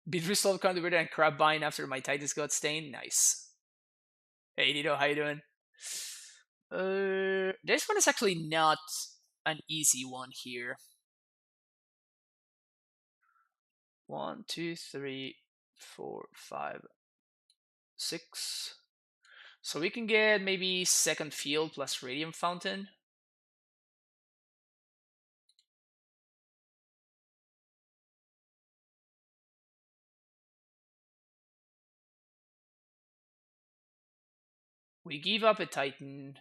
Beat resolved contributor and crab bind after my Titus got stained. Nice. Hey Nito, how you doing? This one is actually not an easy one here. 1, 2, 3, 4, 5, 6. So we can get maybe second field plus Radiant Fountain. We give up a Titan.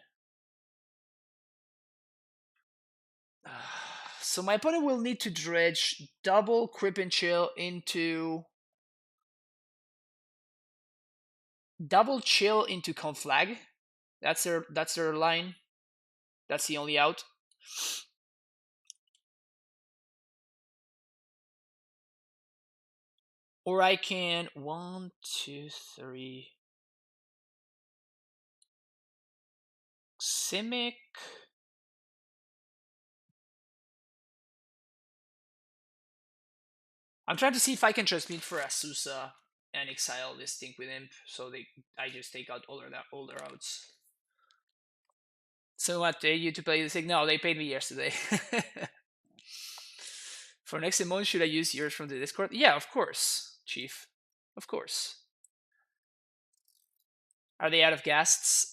So my opponent will need to dredge double Crip and Chill into Conflag. That's their line. That's the only out. Or I can 1, 2, 3. Simic. I'm trying to see if I can transmit for Asusa and exile this thing with Imp, so I just take out all their outs. So what, you to play this thing? No, they paid me yesterday. For next month, should I use yours from the Discord? Yeah, of course, Chief. Of course. Are they out of ghasts?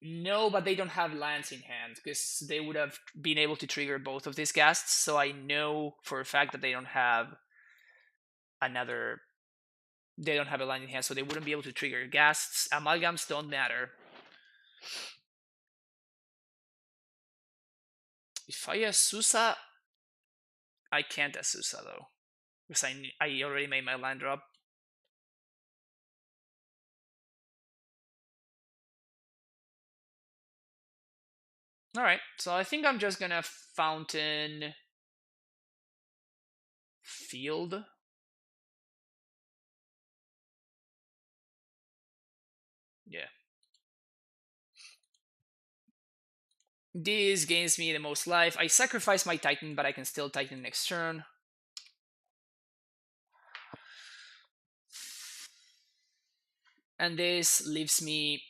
No, but they don't have lands in hand, because they would have been able to trigger both of these ghasts, so I know for a fact that they don't have another... They don't have a land in hand, so they wouldn't be able to trigger ghasts. Amalgams don't matter. If I Asusa, I can't Asusa though, because I already made my land drop. Alright, so I think I'm just gonna Fountain Field. Yeah. This gains me the most life. I sacrifice my Titan, but I can still Titan next turn. And this leaves me...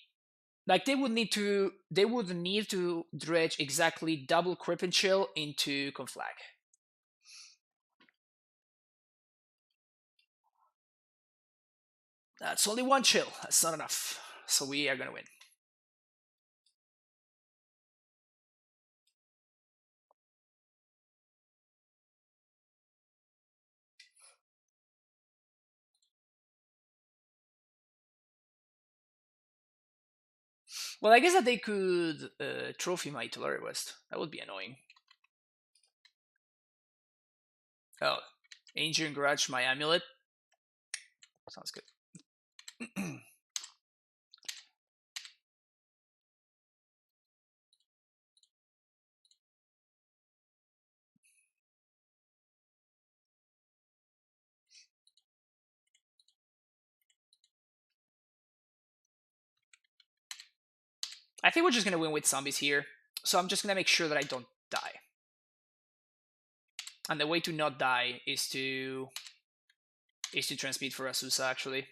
Like, they would need to dredge exactly double Crip and Chill into Conflag. That's only 1 chill. That's not enough. So we are gonna win. Well, I guess that they could trophy my Tulare West. That would be annoying. Oh, Ancient Garage my Amulet. Sounds good. I think we're just gonna win with zombies here. So I'm just gonna make sure that I don't die. And the way to not die is to transmit for Asusa, actually.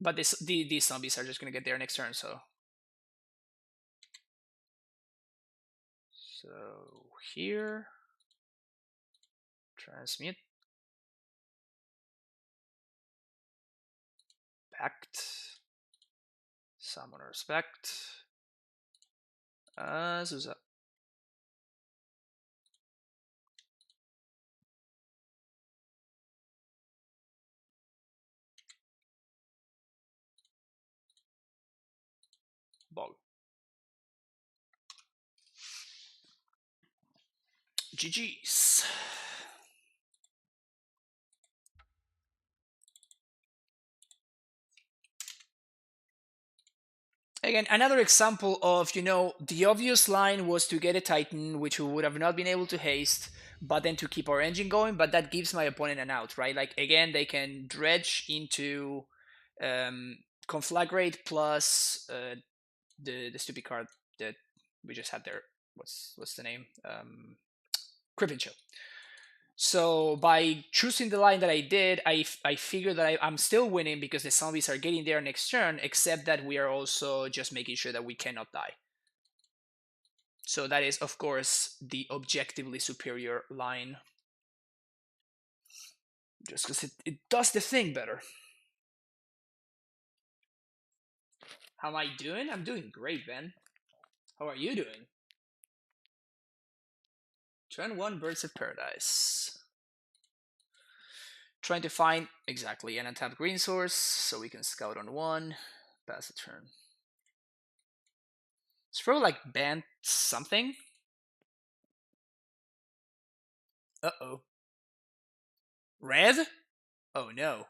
But these zombies are just gonna get there next turn, so. So here, transmute, pact, summoner spect, Zuza. Ball. GG's. Again, another example of, the obvious line was to get a Titan, which we would have not been able to haste, but then to keep our engine going, but that gives my opponent an out, right? Like, again, they can dredge into Conflagrate plus the stupid card that we just had there. What's the name? Crippin' Chill. So by choosing the line that I did, I figured that I'm still winning because the zombies are getting there next turn, except that we are also just making sure that we cannot die. So that is, of course, the objectively superior line. Just because it does the thing better. How am I doing? I'm doing great, Ben. How are you doing? Turn 1, Birds of Paradise. Trying to find, exactly, an untapped green source, so we can scout on 1, pass a turn. It's probably like ban something. Uh-oh. Red? Oh no.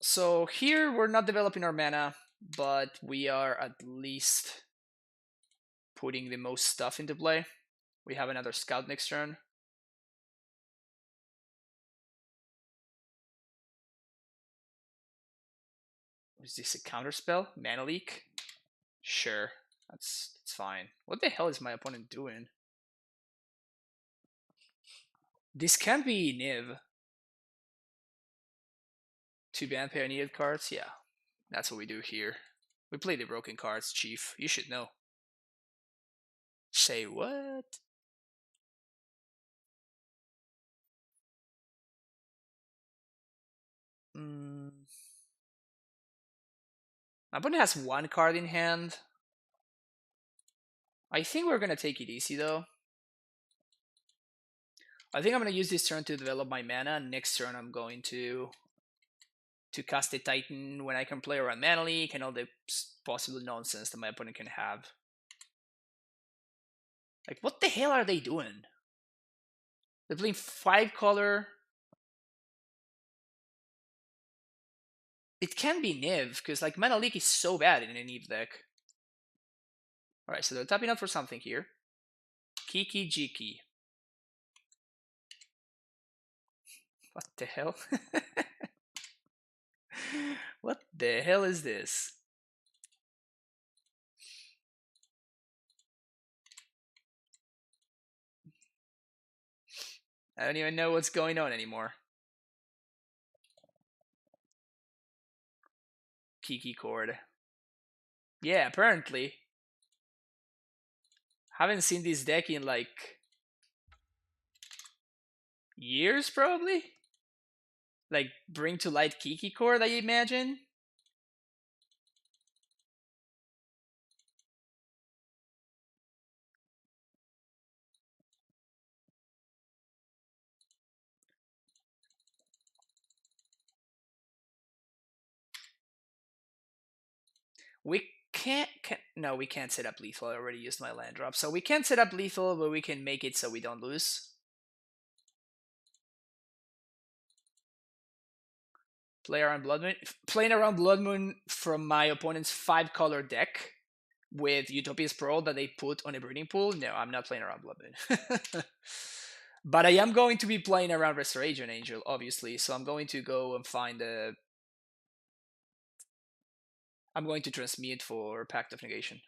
So here we're not developing our mana, but we are at least putting the most stuff into play. We have another scout next turn. Is this a counter spell? Mana leak? Sure, that's fine. What the hell is my opponent doing? This can't be Niv. 2 ban pair needed cards? Yeah, that's what we do here. We play the broken cards, Chief. You should know. Say what? My opponent has 1 card in hand. I think we're gonna take it easy though. I think I'm gonna use this turn to develop my mana. Next turn I'm going to cast a Titan when I can play around Mana Leak and all the possible nonsense that my opponent can have. Like, what the hell are they doing? They're playing 5 color. It can be Niv, because like Mana Leak is so bad in a Niv deck. Alright, so they're tapping out for something here. Kiki Jiki. What the hell? What the hell is this? I don't even know what's going on anymore. Kiki chord. Yeah, apparently. Haven't seen this deck in like years, probably. Like bring to light Kiki chord, I imagine. We can't no, we can't set up lethal. I already used my land drop. So we can't set up lethal, but we can make it so we don't lose. Playing around Blood Moon from my opponent's 5-color deck with Utopia's Pearl that they put on a breeding pool. No, I'm not playing around Blood Moon. But I am going to be playing around Restoration Angel, obviously. So I'm going to go and find a. I'm going to transmute for Pact of Negation.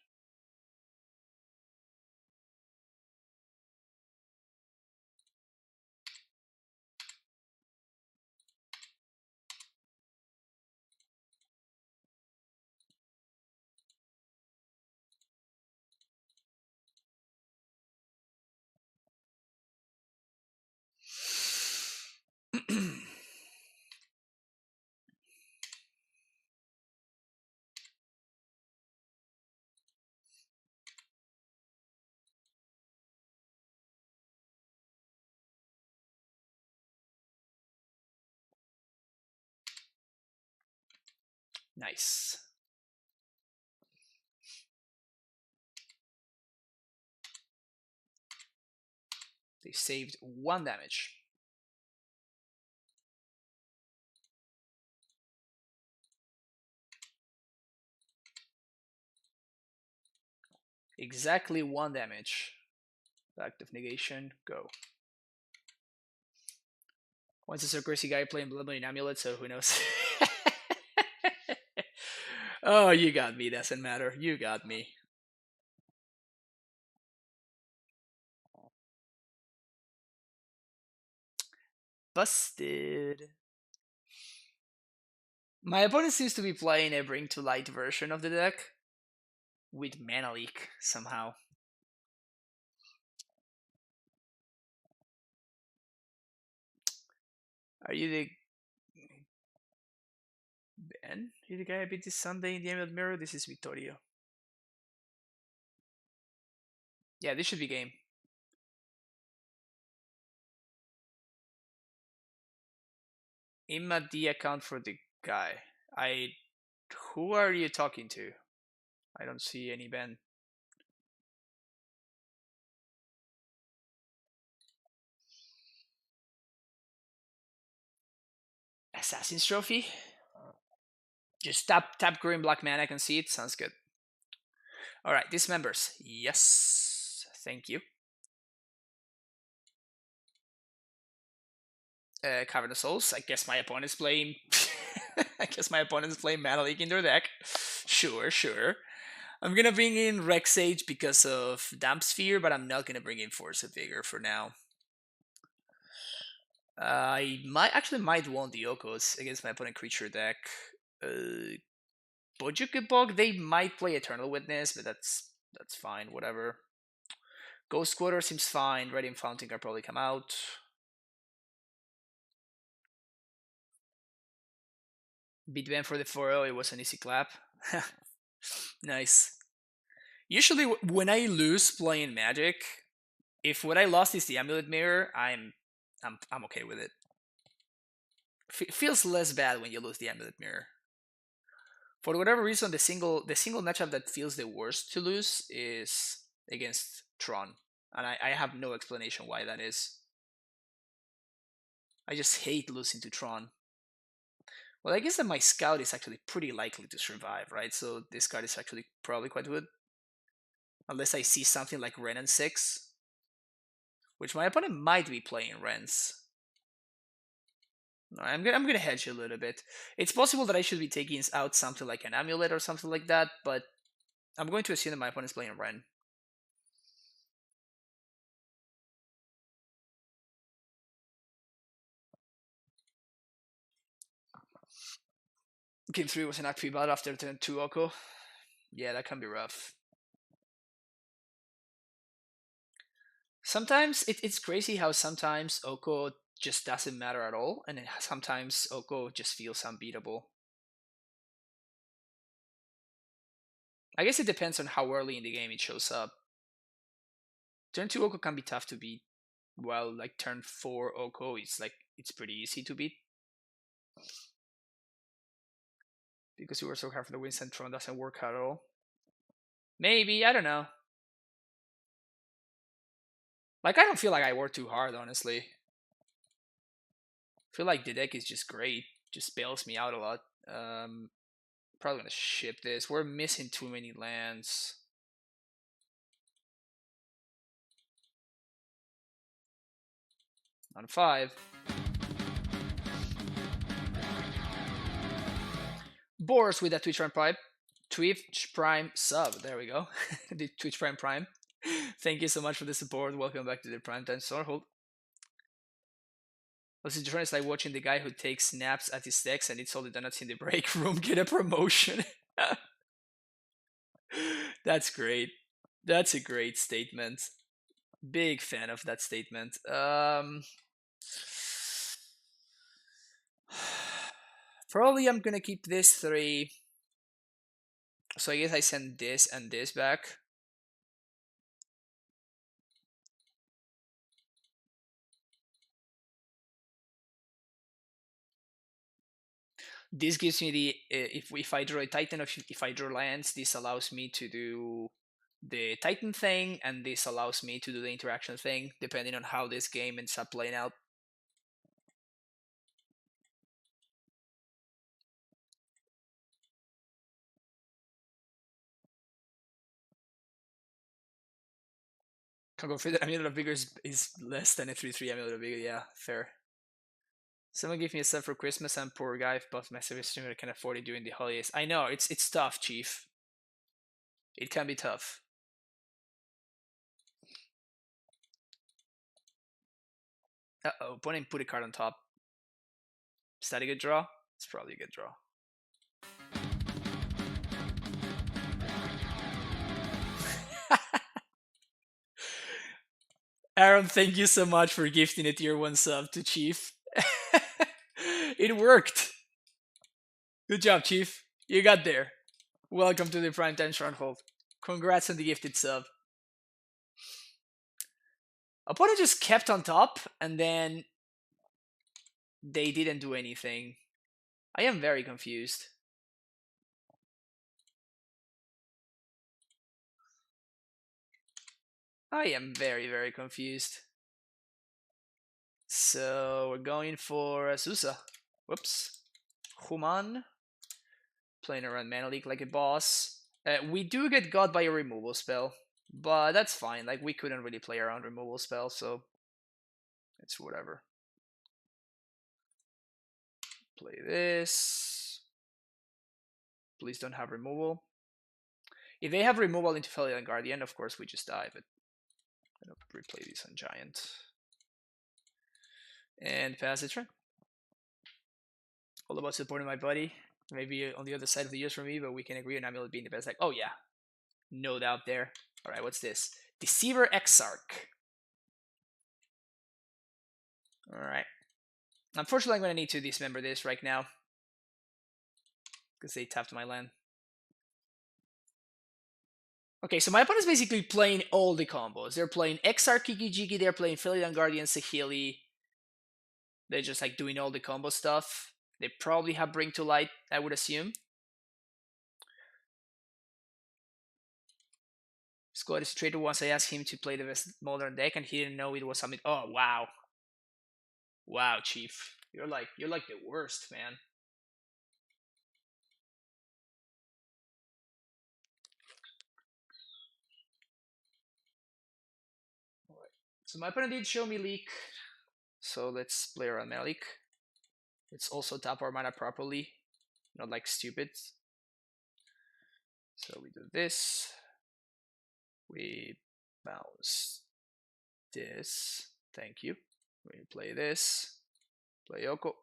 Nice. They saved 1 damage. Exactly 1 damage. Pact of Negation, go. Once a so crazy guy playing Blood Moon Amulet, so who knows? Oh, you got me, doesn't matter. You got me. Busted. My opponent seems to be playing a Bring to Light version of the deck with Mana Leak somehow. Are you the Ben? You the guy I beat this Sunday in the Emerald Mirror? This is Vittorio. Yeah, this should be game. Imma the account for the guy. Who are you talking to? I don't see any Ben. Assassin's Trophy? Just tap green black mana, I can see it. Sounds good. Alright, dismembers. Yes. Thank you. Cavern of Souls. I guess my opponent's playing I guess my opponent's playing Mana Leak in their deck. Sure. I'm gonna bring in Rex Sage because of Damp Sphere, but I'm not gonna bring in Force of Vigor for now. I might want the Okos against my opponent creature deck. Bog, they might play Eternal Witness, but that's fine, whatever. Ghost Quarter seems fine. Radiant Fountain can probably come out. Beat Ben for the 4-0, it was an easy clap. Nice. Usually when I lose playing Magic, if what I lost is the Amulet Mirror, I'm okay with it. Feels less bad when you lose the Amulet Mirror. For whatever reason, the single matchup that feels the worst to lose is against Tron, and I have no explanation why that is. I just hate losing to Tron. Well, I guess that my Scout is actually pretty likely to survive, right? So this card is actually probably quite good. Unless I see something like Ren and 6. Which my opponent might be playing Rens. No, I'm gonna hedge a little bit. It's possible that I should be taking out something like an Amulet or something like that, but I'm going to assume that my opponent's playing Ren. Game 3 was an active battle after turn 2 Oko. Yeah, that can be rough. Sometimes it's crazy how sometimes Oko just doesn't matter at all, and then sometimes Oko just feels unbeatable. I guess it depends on how early in the game it shows up. Turn 2 Oko can be tough to beat, while like turn 4 Oko it's pretty easy to beat. Because you were so hard for the Winston Tron doesn't work at all. Maybe, I don't know. Like, I don't feel like I worked too hard, honestly. I feel like the deck is just great. just bails me out a lot. Probably gonna ship this. We're missing too many lands. On 5. Boris with that Twitch Prime sub. There we go. The Twitch Prime. Thank you so much for the support. Welcome back to the Primetime Stormhold. What's the difference? Like watching the guy who takes naps at his decks and eats all the donuts in the break room get a promotion. That's great. That's a great statement. Big fan of that statement. Probably I'm gonna keep this 3. So I guess I send this and this back. This gives me the if I draw a Titan, or if I draw lands, this allows me to do the Titan thing, and this allows me to do the interaction thing, depending on how this game ends up playing out. Can go further. Amulet of Vigor is less than a 3/3 Amulet of Vigor. Yeah, fair. Someone gave me a sub for Christmas. I'm poor guy. If both my service streamer can afford it during the holidays. I know it's tough, Chief. It can be tough. Uh-oh, opponent put a card on top. Is that a good draw? It's probably a good draw. Aaron, thank you so much for gifting a tier 1 sub to Chief. It worked. Good job, Chief. You got there. Welcome to the Primetime Stronghold. Congrats on the gifted sub. Opponent just kept on top, and then they didn't do anything. I am very confused. I am very, very confused. So we're going for Azusa. Whoops. Human. Playing around Mana Leak like a boss. We do get got by a removal spell, but that's fine. Like, we couldn't really play around removal spells, so it's whatever. Play this. Please don't have removal. If they have removal into Felian Guardian, of course we just die, but I'm gonna replay this on Giant. And pass it turn. All about supporting my buddy. Maybe on the other side of the years for me, but we can agree on Amulet being the best. Like, oh yeah, no doubt there. All right, what's this? Deceiver Exarch. All right. Unfortunately, I'm gonna need to dismember this right now because they tapped my land. Okay, so my opponent's basically playing all the combos. They're playing Exarch, Kiki, they're playing Felian Guardian, Sahili. They're just like doing all the combo stuff. They probably have Bring to Light, I would assume. Squad is traded once I asked him to play the best modern deck, and he didn't know it was something. Oh wow, wow, Chief, you're like the worst, man. So my opponent did show me leak, so let's play around Mana Leak. Let's also tap our mana properly, not like stupid. So we do this. We bounce this. Thank you. We play this. Play Oko.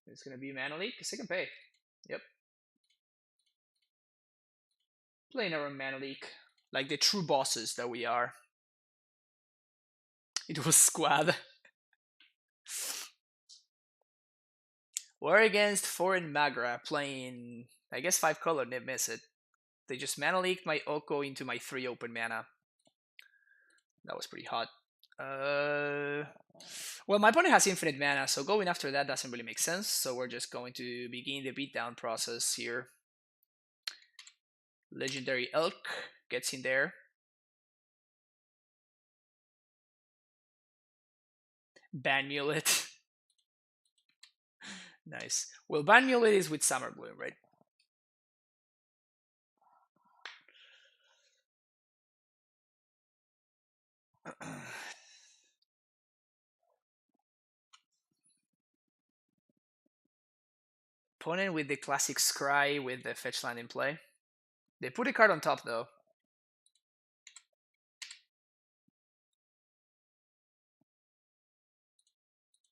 It's gonna be Mana Leak, because I can pay. Yep. Playing around Mana Leak. Like the true bosses that we are. It was Squad. We're against Foreign Magra playing, I guess, 5 color, they miss it. They just Mana Leaked my Oko into my 3 open mana. That was pretty hot. Well, my opponent has infinite mana, so going after that doesn't really make sense. So we're just going to begin the beatdown process here. Legendary Elk gets in there. Banmulet. Nice. Well, Banmulet is with Summer Bloom, right? Opponent with the classic Scry with the fetch land in play. They put a card on top though.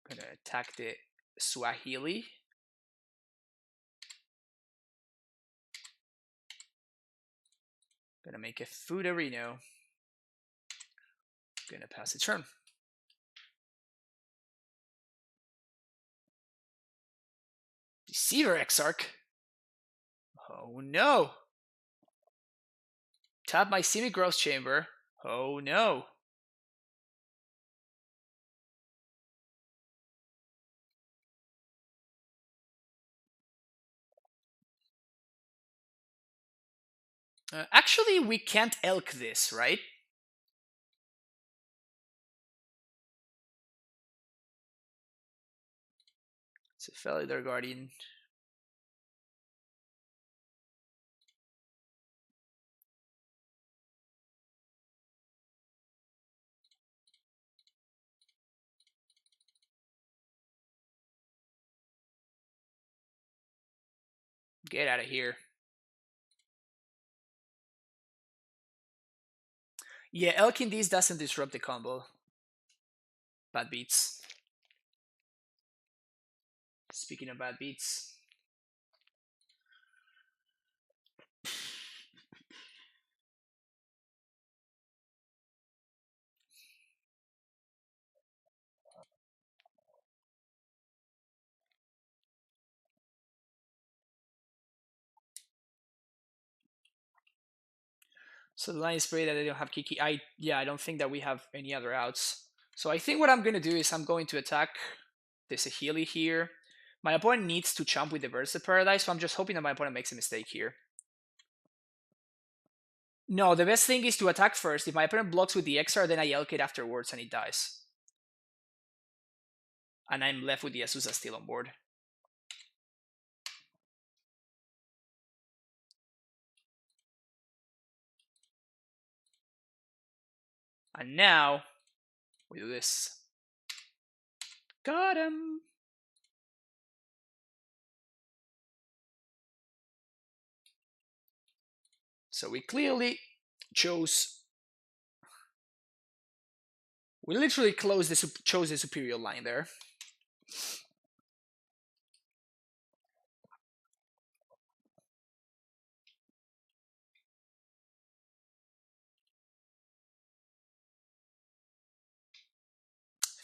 Gonna attack the Swahili. Gonna make a Fooderino. Gonna pass the turn. Deceiver Exarch. Oh no. Tap my Simic Growth Chamber. Oh no. Actually, we can't elk this, right? It's a Felidar Guardian. Get out of here. Yeah, elking these doesn't disrupt the combo. Bad beats. Speaking of bad beats. So the line is pretty that they don't have Kiki. I don't think that we have any other outs. So I think what I'm gonna do is I'm going to attack the Sahili here. My opponent needs to chump with the Burst of Paradise, so I'm just hoping that my opponent makes a mistake here. No, the best thing is to attack first. If my opponent blocks with the XR, then I elk it afterwards and it dies. And I'm left with the Azusa still on board. And now we do this. Got him! So we clearly chose. We literally chose the superior line there.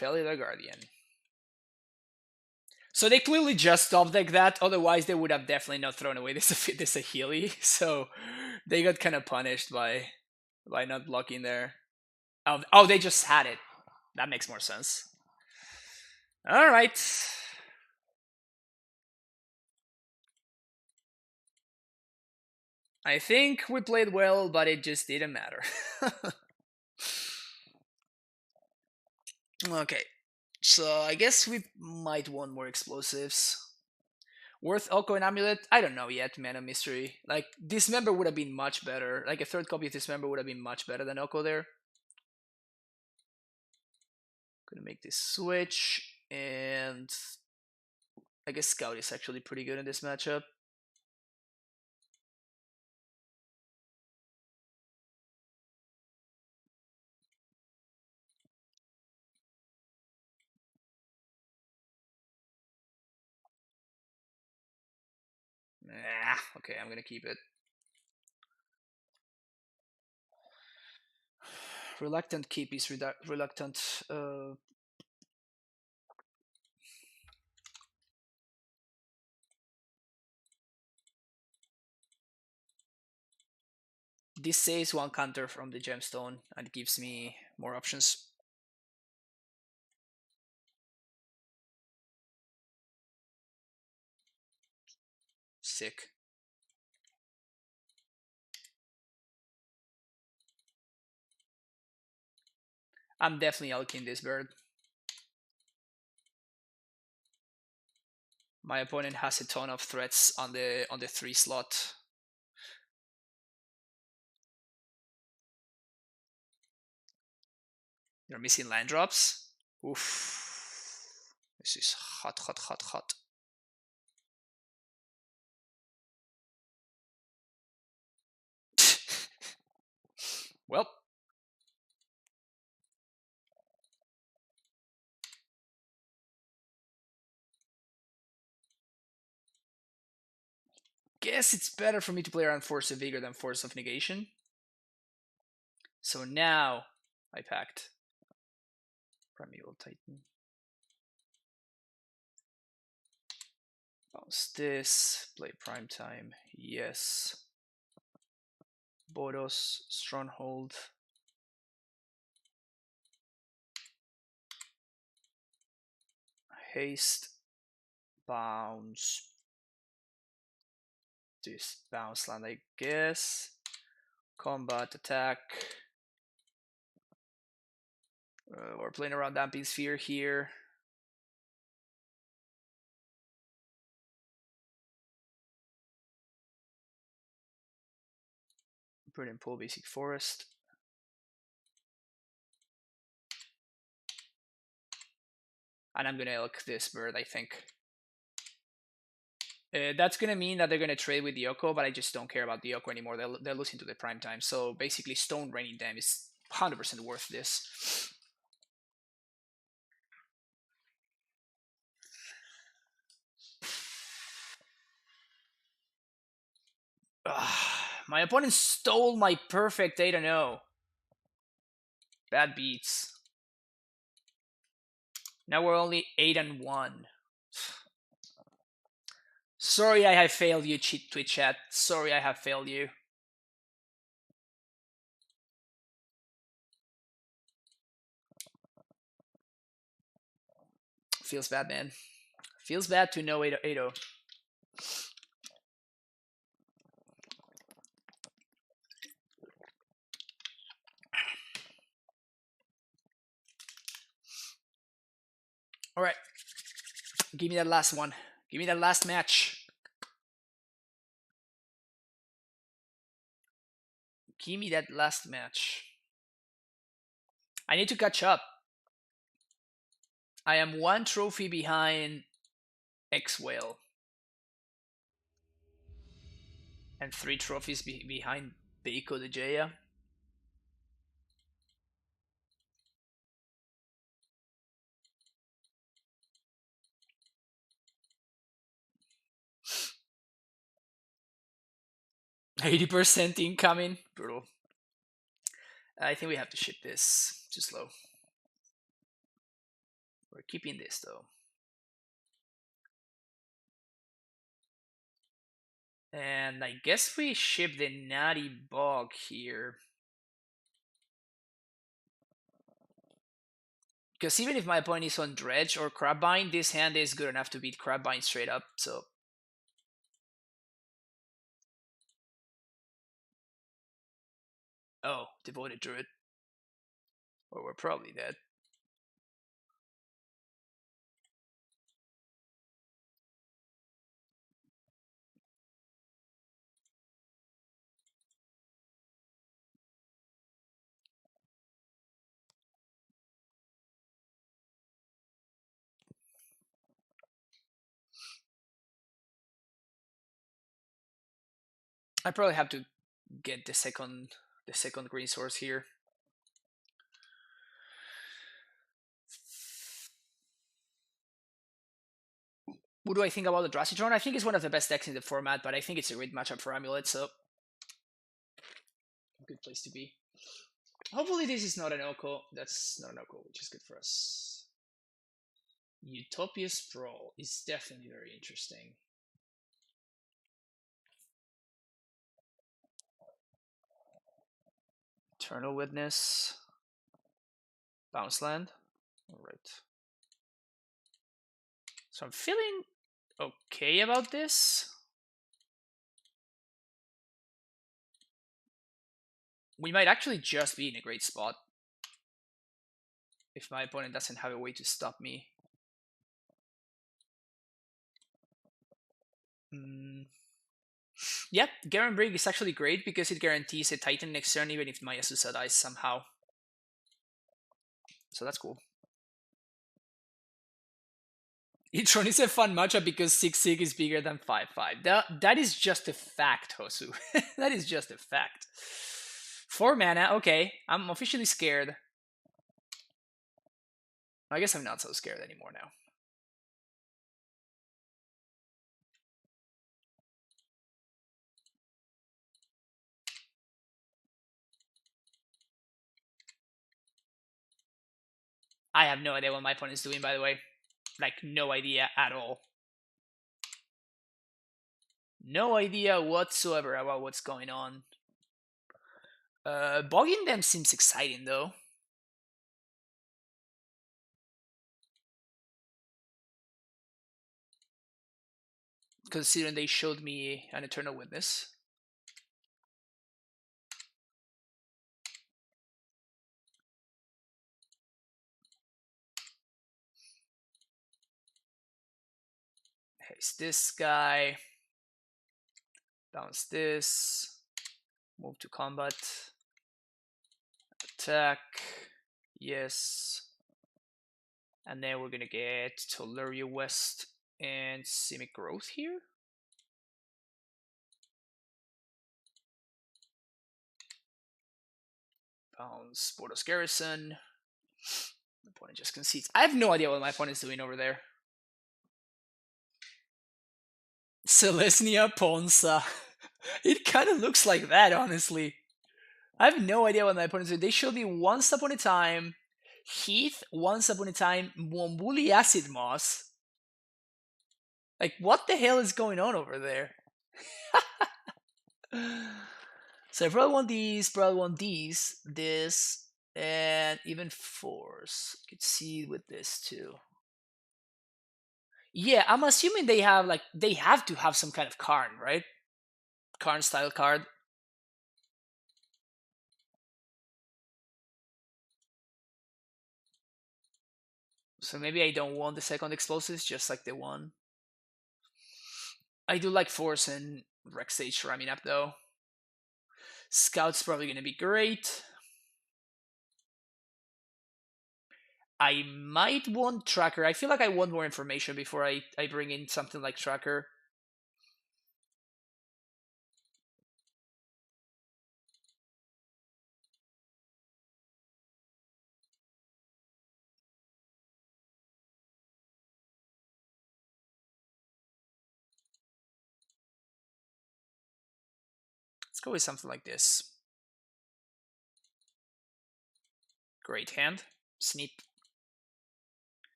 Felidar Guardian. So they clearly just top deck that, otherwise they would have definitely not thrown away this Sahili. So they got kind of punished by not blocking there. Oh, they just had it. That makes more sense. All right. I think we played well, but it just didn't matter. Okay. So I guess we might want more explosives. Worth Oko and Amulet? I don't know yet, Man of Mystery. Like, Dismember would have been much better. Like, a third copy of Dismember would have been much better than Oko there. Gonna make this switch, and I guess Scout is actually pretty good in this matchup. Okay, I'm gonna keep it. Reluctant keep is reluctant. This saves one counter from the gemstone and gives me more options. Sick. I'm definitely alking this bird. My opponent has a ton of threats on the 3 slot. They're missing land drops. Oof. This is hot, hot, hot, hot. Well. Guess it's better for me to play around Force of Vigor than Force of Negation. So now I packed Primeval Titan. Bounce this, play Primetime, yes. Boros, Stronghold. Haste, bounce. This bounce land, I guess. Combat, attack. We're playing around Damping Sphere here. Put in Pull Basic Forest. And I'm gonna elk this bird, I think. That's gonna mean that they're gonna trade with the Oko, but I just don't care about the Oko anymore. They're losing to the prime time, so basically stone raining them is 100% worth this. My opponent stole my perfect 8-0. Bad beats. Now we're only 8-1. Sorry I have failed you, Twitch chat. Sorry I have failed you. Feels bad, man. Feels bad to know 8-0. All right. Give me that last one. Give me that last match. Give me that last match. I need to catch up. I am 1 trophy behind X-Whale. And 3 trophies behind Beiko the Jaya. %, incoming. Brutal. I think we have to ship this. Too slow. We're keeping this though. And I guess we ship the Natty Bog here. Because even if my opponent is on Dredge or Crabbind, this hand is good enough to beat Crabbind straight up, so... Oh, Devoted Druid. Or we're probably dead. I probably have to get the second green source here. What do I think about the Dracitron? I think it's one of the best decks in the format, but I think it's a great matchup for Amulet, so good place to be. Hopefully this is not an Oko. That's not an Oko, which is good for us. Utopia Sprawl is definitely very interesting. Eternal Witness. Bounce land. Alright. So I'm feeling okay about this. We might actually just be in a great spot if my opponent doesn't have a way to stop me. Yep, Garen Brig is actually great because it guarantees a Titan next turn even if my Azusa dies somehow. So that's cool. Itron is a fun matchup because 6-6 is bigger than 5-5. That is just a fact, Hosu. That is just a fact. 4 mana, okay. I'm officially scared. I guess I'm not so scared anymore now. I have no idea what my opponent is doing, by the way. Like, no idea at all. No idea whatsoever about what's going on. Bogging them seems exciting, though. Considering they showed me an Eternal Witness. Here's this guy. Bounce this. Move to combat. Attack. Yes. And then we're gonna get Toluria West and Simic Growth here. Bounce Bordos Garrison. My opponent just concedes. I have no idea what my opponent is doing over there. Celestia Ponza. It kind of looks like that, honestly. I have no idea what my opponents do. They showed me Once Upon a Time, Heath, Once Upon a Time, Wombuli Acid Moss. Like, what the hell is going on over there? So I probably want these, this, and even Force. You could see with this too. Yeah, I'm assuming they have they have to have some kind of Karn, right? Karn style card. So maybe I don't want the second explosives, just like the one. I do like Force and Rex Stage ramming up though. Scout's probably gonna be great. I might want Tracker. I feel like I want more information before I bring in something like Tracker. Let's go with something like this. Great hand. Sneap.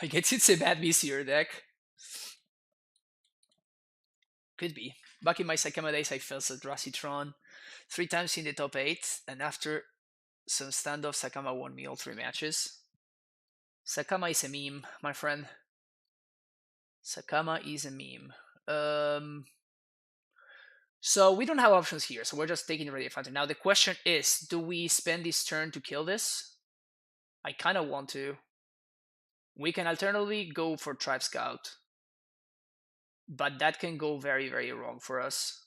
I guess it's a bad VCR deck. Could be. Back in my Sakama days, I felt a Dracitron 3 times in the top 8, and after some standoff, Sakama won me all 3 matches. Sakama is a meme, my friend. Sakama is a meme. So we don't have options here, so we're just taking the Ready Fountain. Now the question is, do we spend this turn to kill this? I kind of want to. We can alternatively go for Tribe Scout. But that can go very, very wrong for us.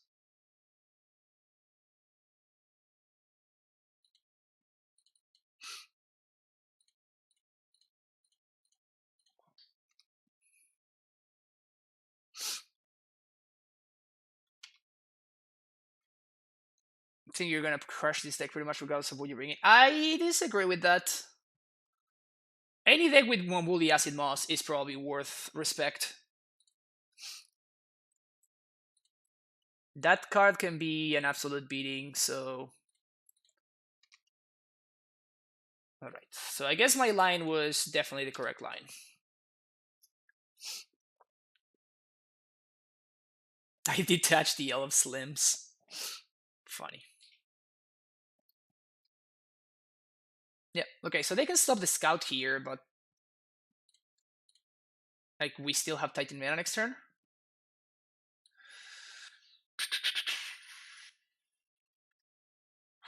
I think you're gonna crush this deck pretty much regardless of what you bring in. I disagree with that. Any deck with Wombuli Acid Moss is probably worth respect. That card can be an absolute beating, so... Alright, so I guess my line was definitely the correct line. I detached the Yellow Slims. Funny. Yeah, okay, so they can stop the Scout here, but... Like, we still have Titan Mana next turn?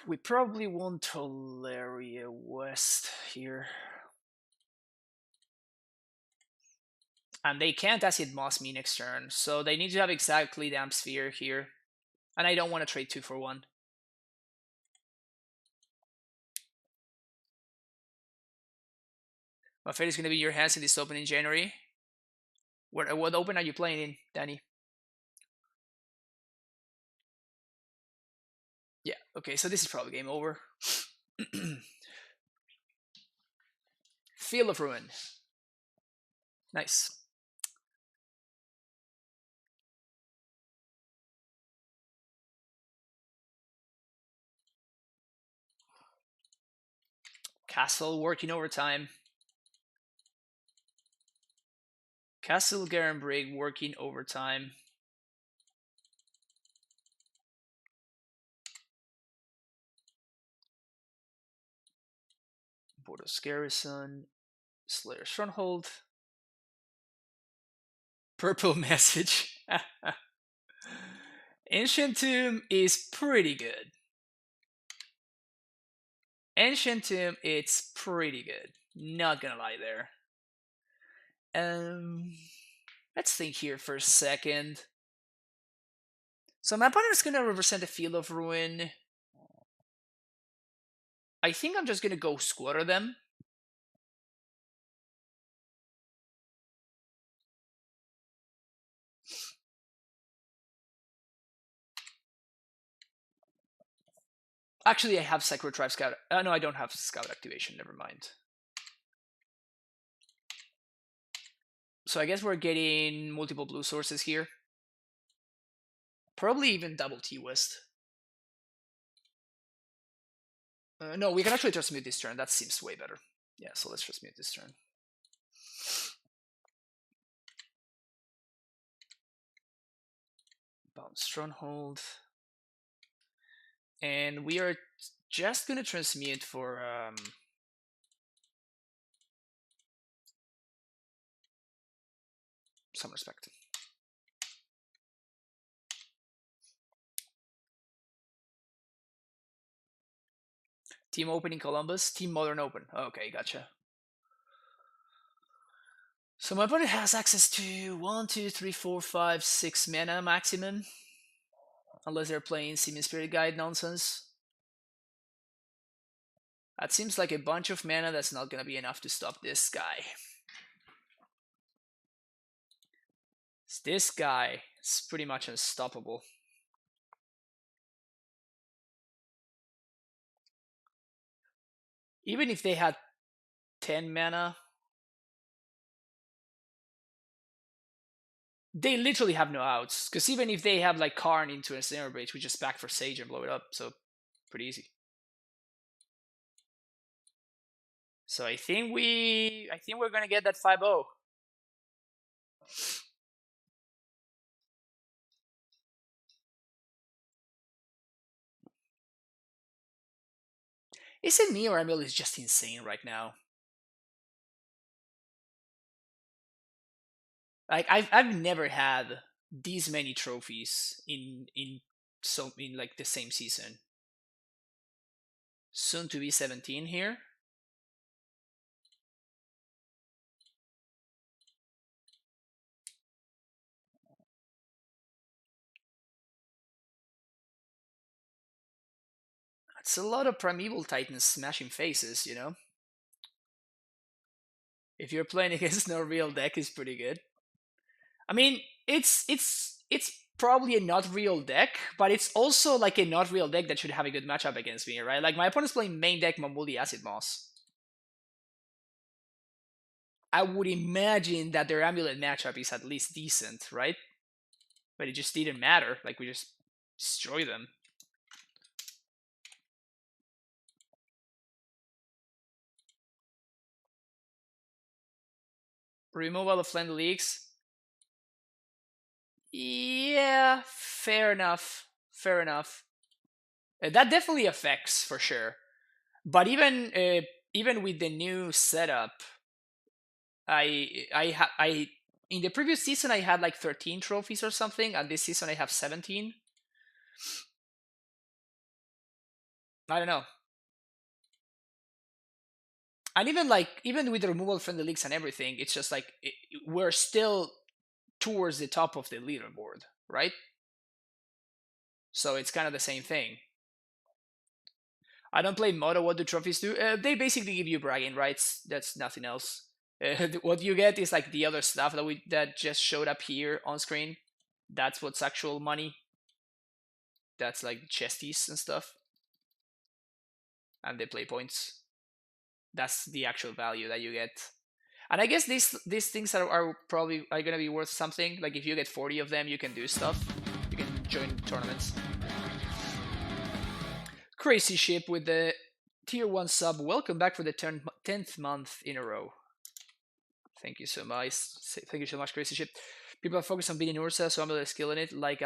We probably want Tolaria West here. And they can't acid moss me next turn, so they need to have exactly Damp Sphere here. And I don't want to trade 2 for 1. My fate is going to be your hands in this open in January. What open are you playing in, Danny? Yeah, okay, so this is probably game over. Field of Ruin. Nice. Castle working overtime. Castle Garenbrig working overtime. Bordos Garrison. Slayer Stronghold. Purple Message. Ancient Tomb is pretty good. Ancient Tomb, it's pretty good. Not gonna lie there. Let's think here for a second. So my opponent is gonna represent the Field of Ruin. I think I'm just gonna go squatter them. Actually, I have Sacred Tribe Scout. No, I don't have Scout activation. Never mind. So I guess we're getting multiple blue sources here. Probably even double T-West. No, we can actually transmute this turn. That seems way better. Yeah, so let's transmute this turn. Bound Stronghold. And we are just going to transmute for... some respect. Team Open in Columbus, Team Modern Open. Okay, gotcha. So my opponent has access to 1, 2, 3, 4, 5, 6 mana maximum. Unless they're playing Simic Spirit Guide nonsense. That seems like a bunch of mana that's not gonna be enough to stop this guy. This guy is pretty much unstoppable. Even if they had 10 mana, they literally have no outs. Because even if they have like Karn into a Snare Bridge, we just back for Sage and blow it up. So pretty easy. So I think we're gonna get that 5-0. Is it me or Emil is just insane right now? Like I've never had these many trophies in like the same season. Soon to be 17 here. It's a lot of Primeval Titans smashing faces, you know? If you're playing against no real deck, is pretty good. I mean, it's probably a not real deck, but it's also like a not real deck that should have a good matchup against me, right? Like my opponent's playing main deck Mamuli Acid Moss. I would imagine that their Amulet matchup is at least decent, right? But it just didn't matter. Like we just destroy them. Removal of Flend Leaks. Yeah, fair enough. Fair enough. That definitely affects for sure. But even with the new setup, I in the previous season I had like 13 trophies or something, and this season I have 17. I don't know. And even with the removal friendly leagues and everything, it's just like we're still towards the top of the leaderboard, right? So it's kind of the same thing. I don't play Moto. What do trophies do? They basically give you bragging rights. That's nothing else. What you get is like the other stuff that just showed up here on screen. That's what's actual money. That's like chesties and stuff, and the play points. That's the actual value that you get. And I guess these things are probably are gonna be worth something. Like if you get 40 of them, you can do stuff. You can join tournaments. Crazy Ship with the tier 1 sub. Welcome back for the 10th month in a row. Thank you so much. Thank you so much, Crazy Ship. People are focused on beating Urza, so I'm a little skill in it. Like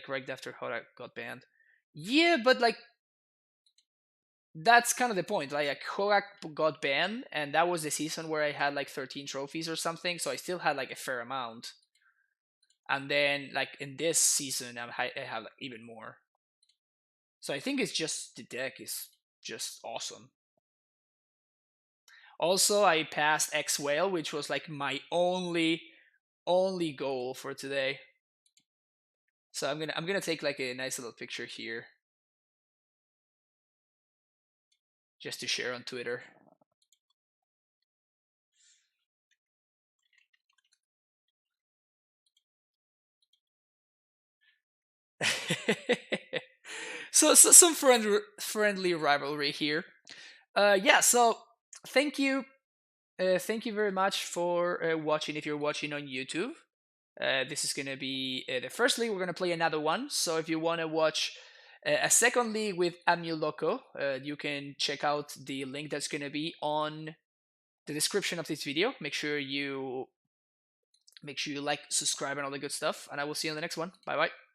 right after Hora got banned. Yeah, but like that's kind of the point. Like Horak got banned, and that was the season where I had like 13 trophies or something, so I still had like a fair amount. And then like in this season, I have like, even more. So I think it's just the deck is just awesome. Also, I passed X Whale, which was like my only goal for today. So I'm gonna take like a nice little picture here, just to share on Twitter. So some friendly rivalry here. Yeah. So thank you, thank you very much for watching. If you're watching on YouTube, this is gonna be the first league. We're gonna play another one. So if you want to watch a second league with AmulOko, you can check out the link that's gonna be on the description of this video. Make sure you like, subscribe, and all the good stuff. And I will see you on the next one. Bye bye.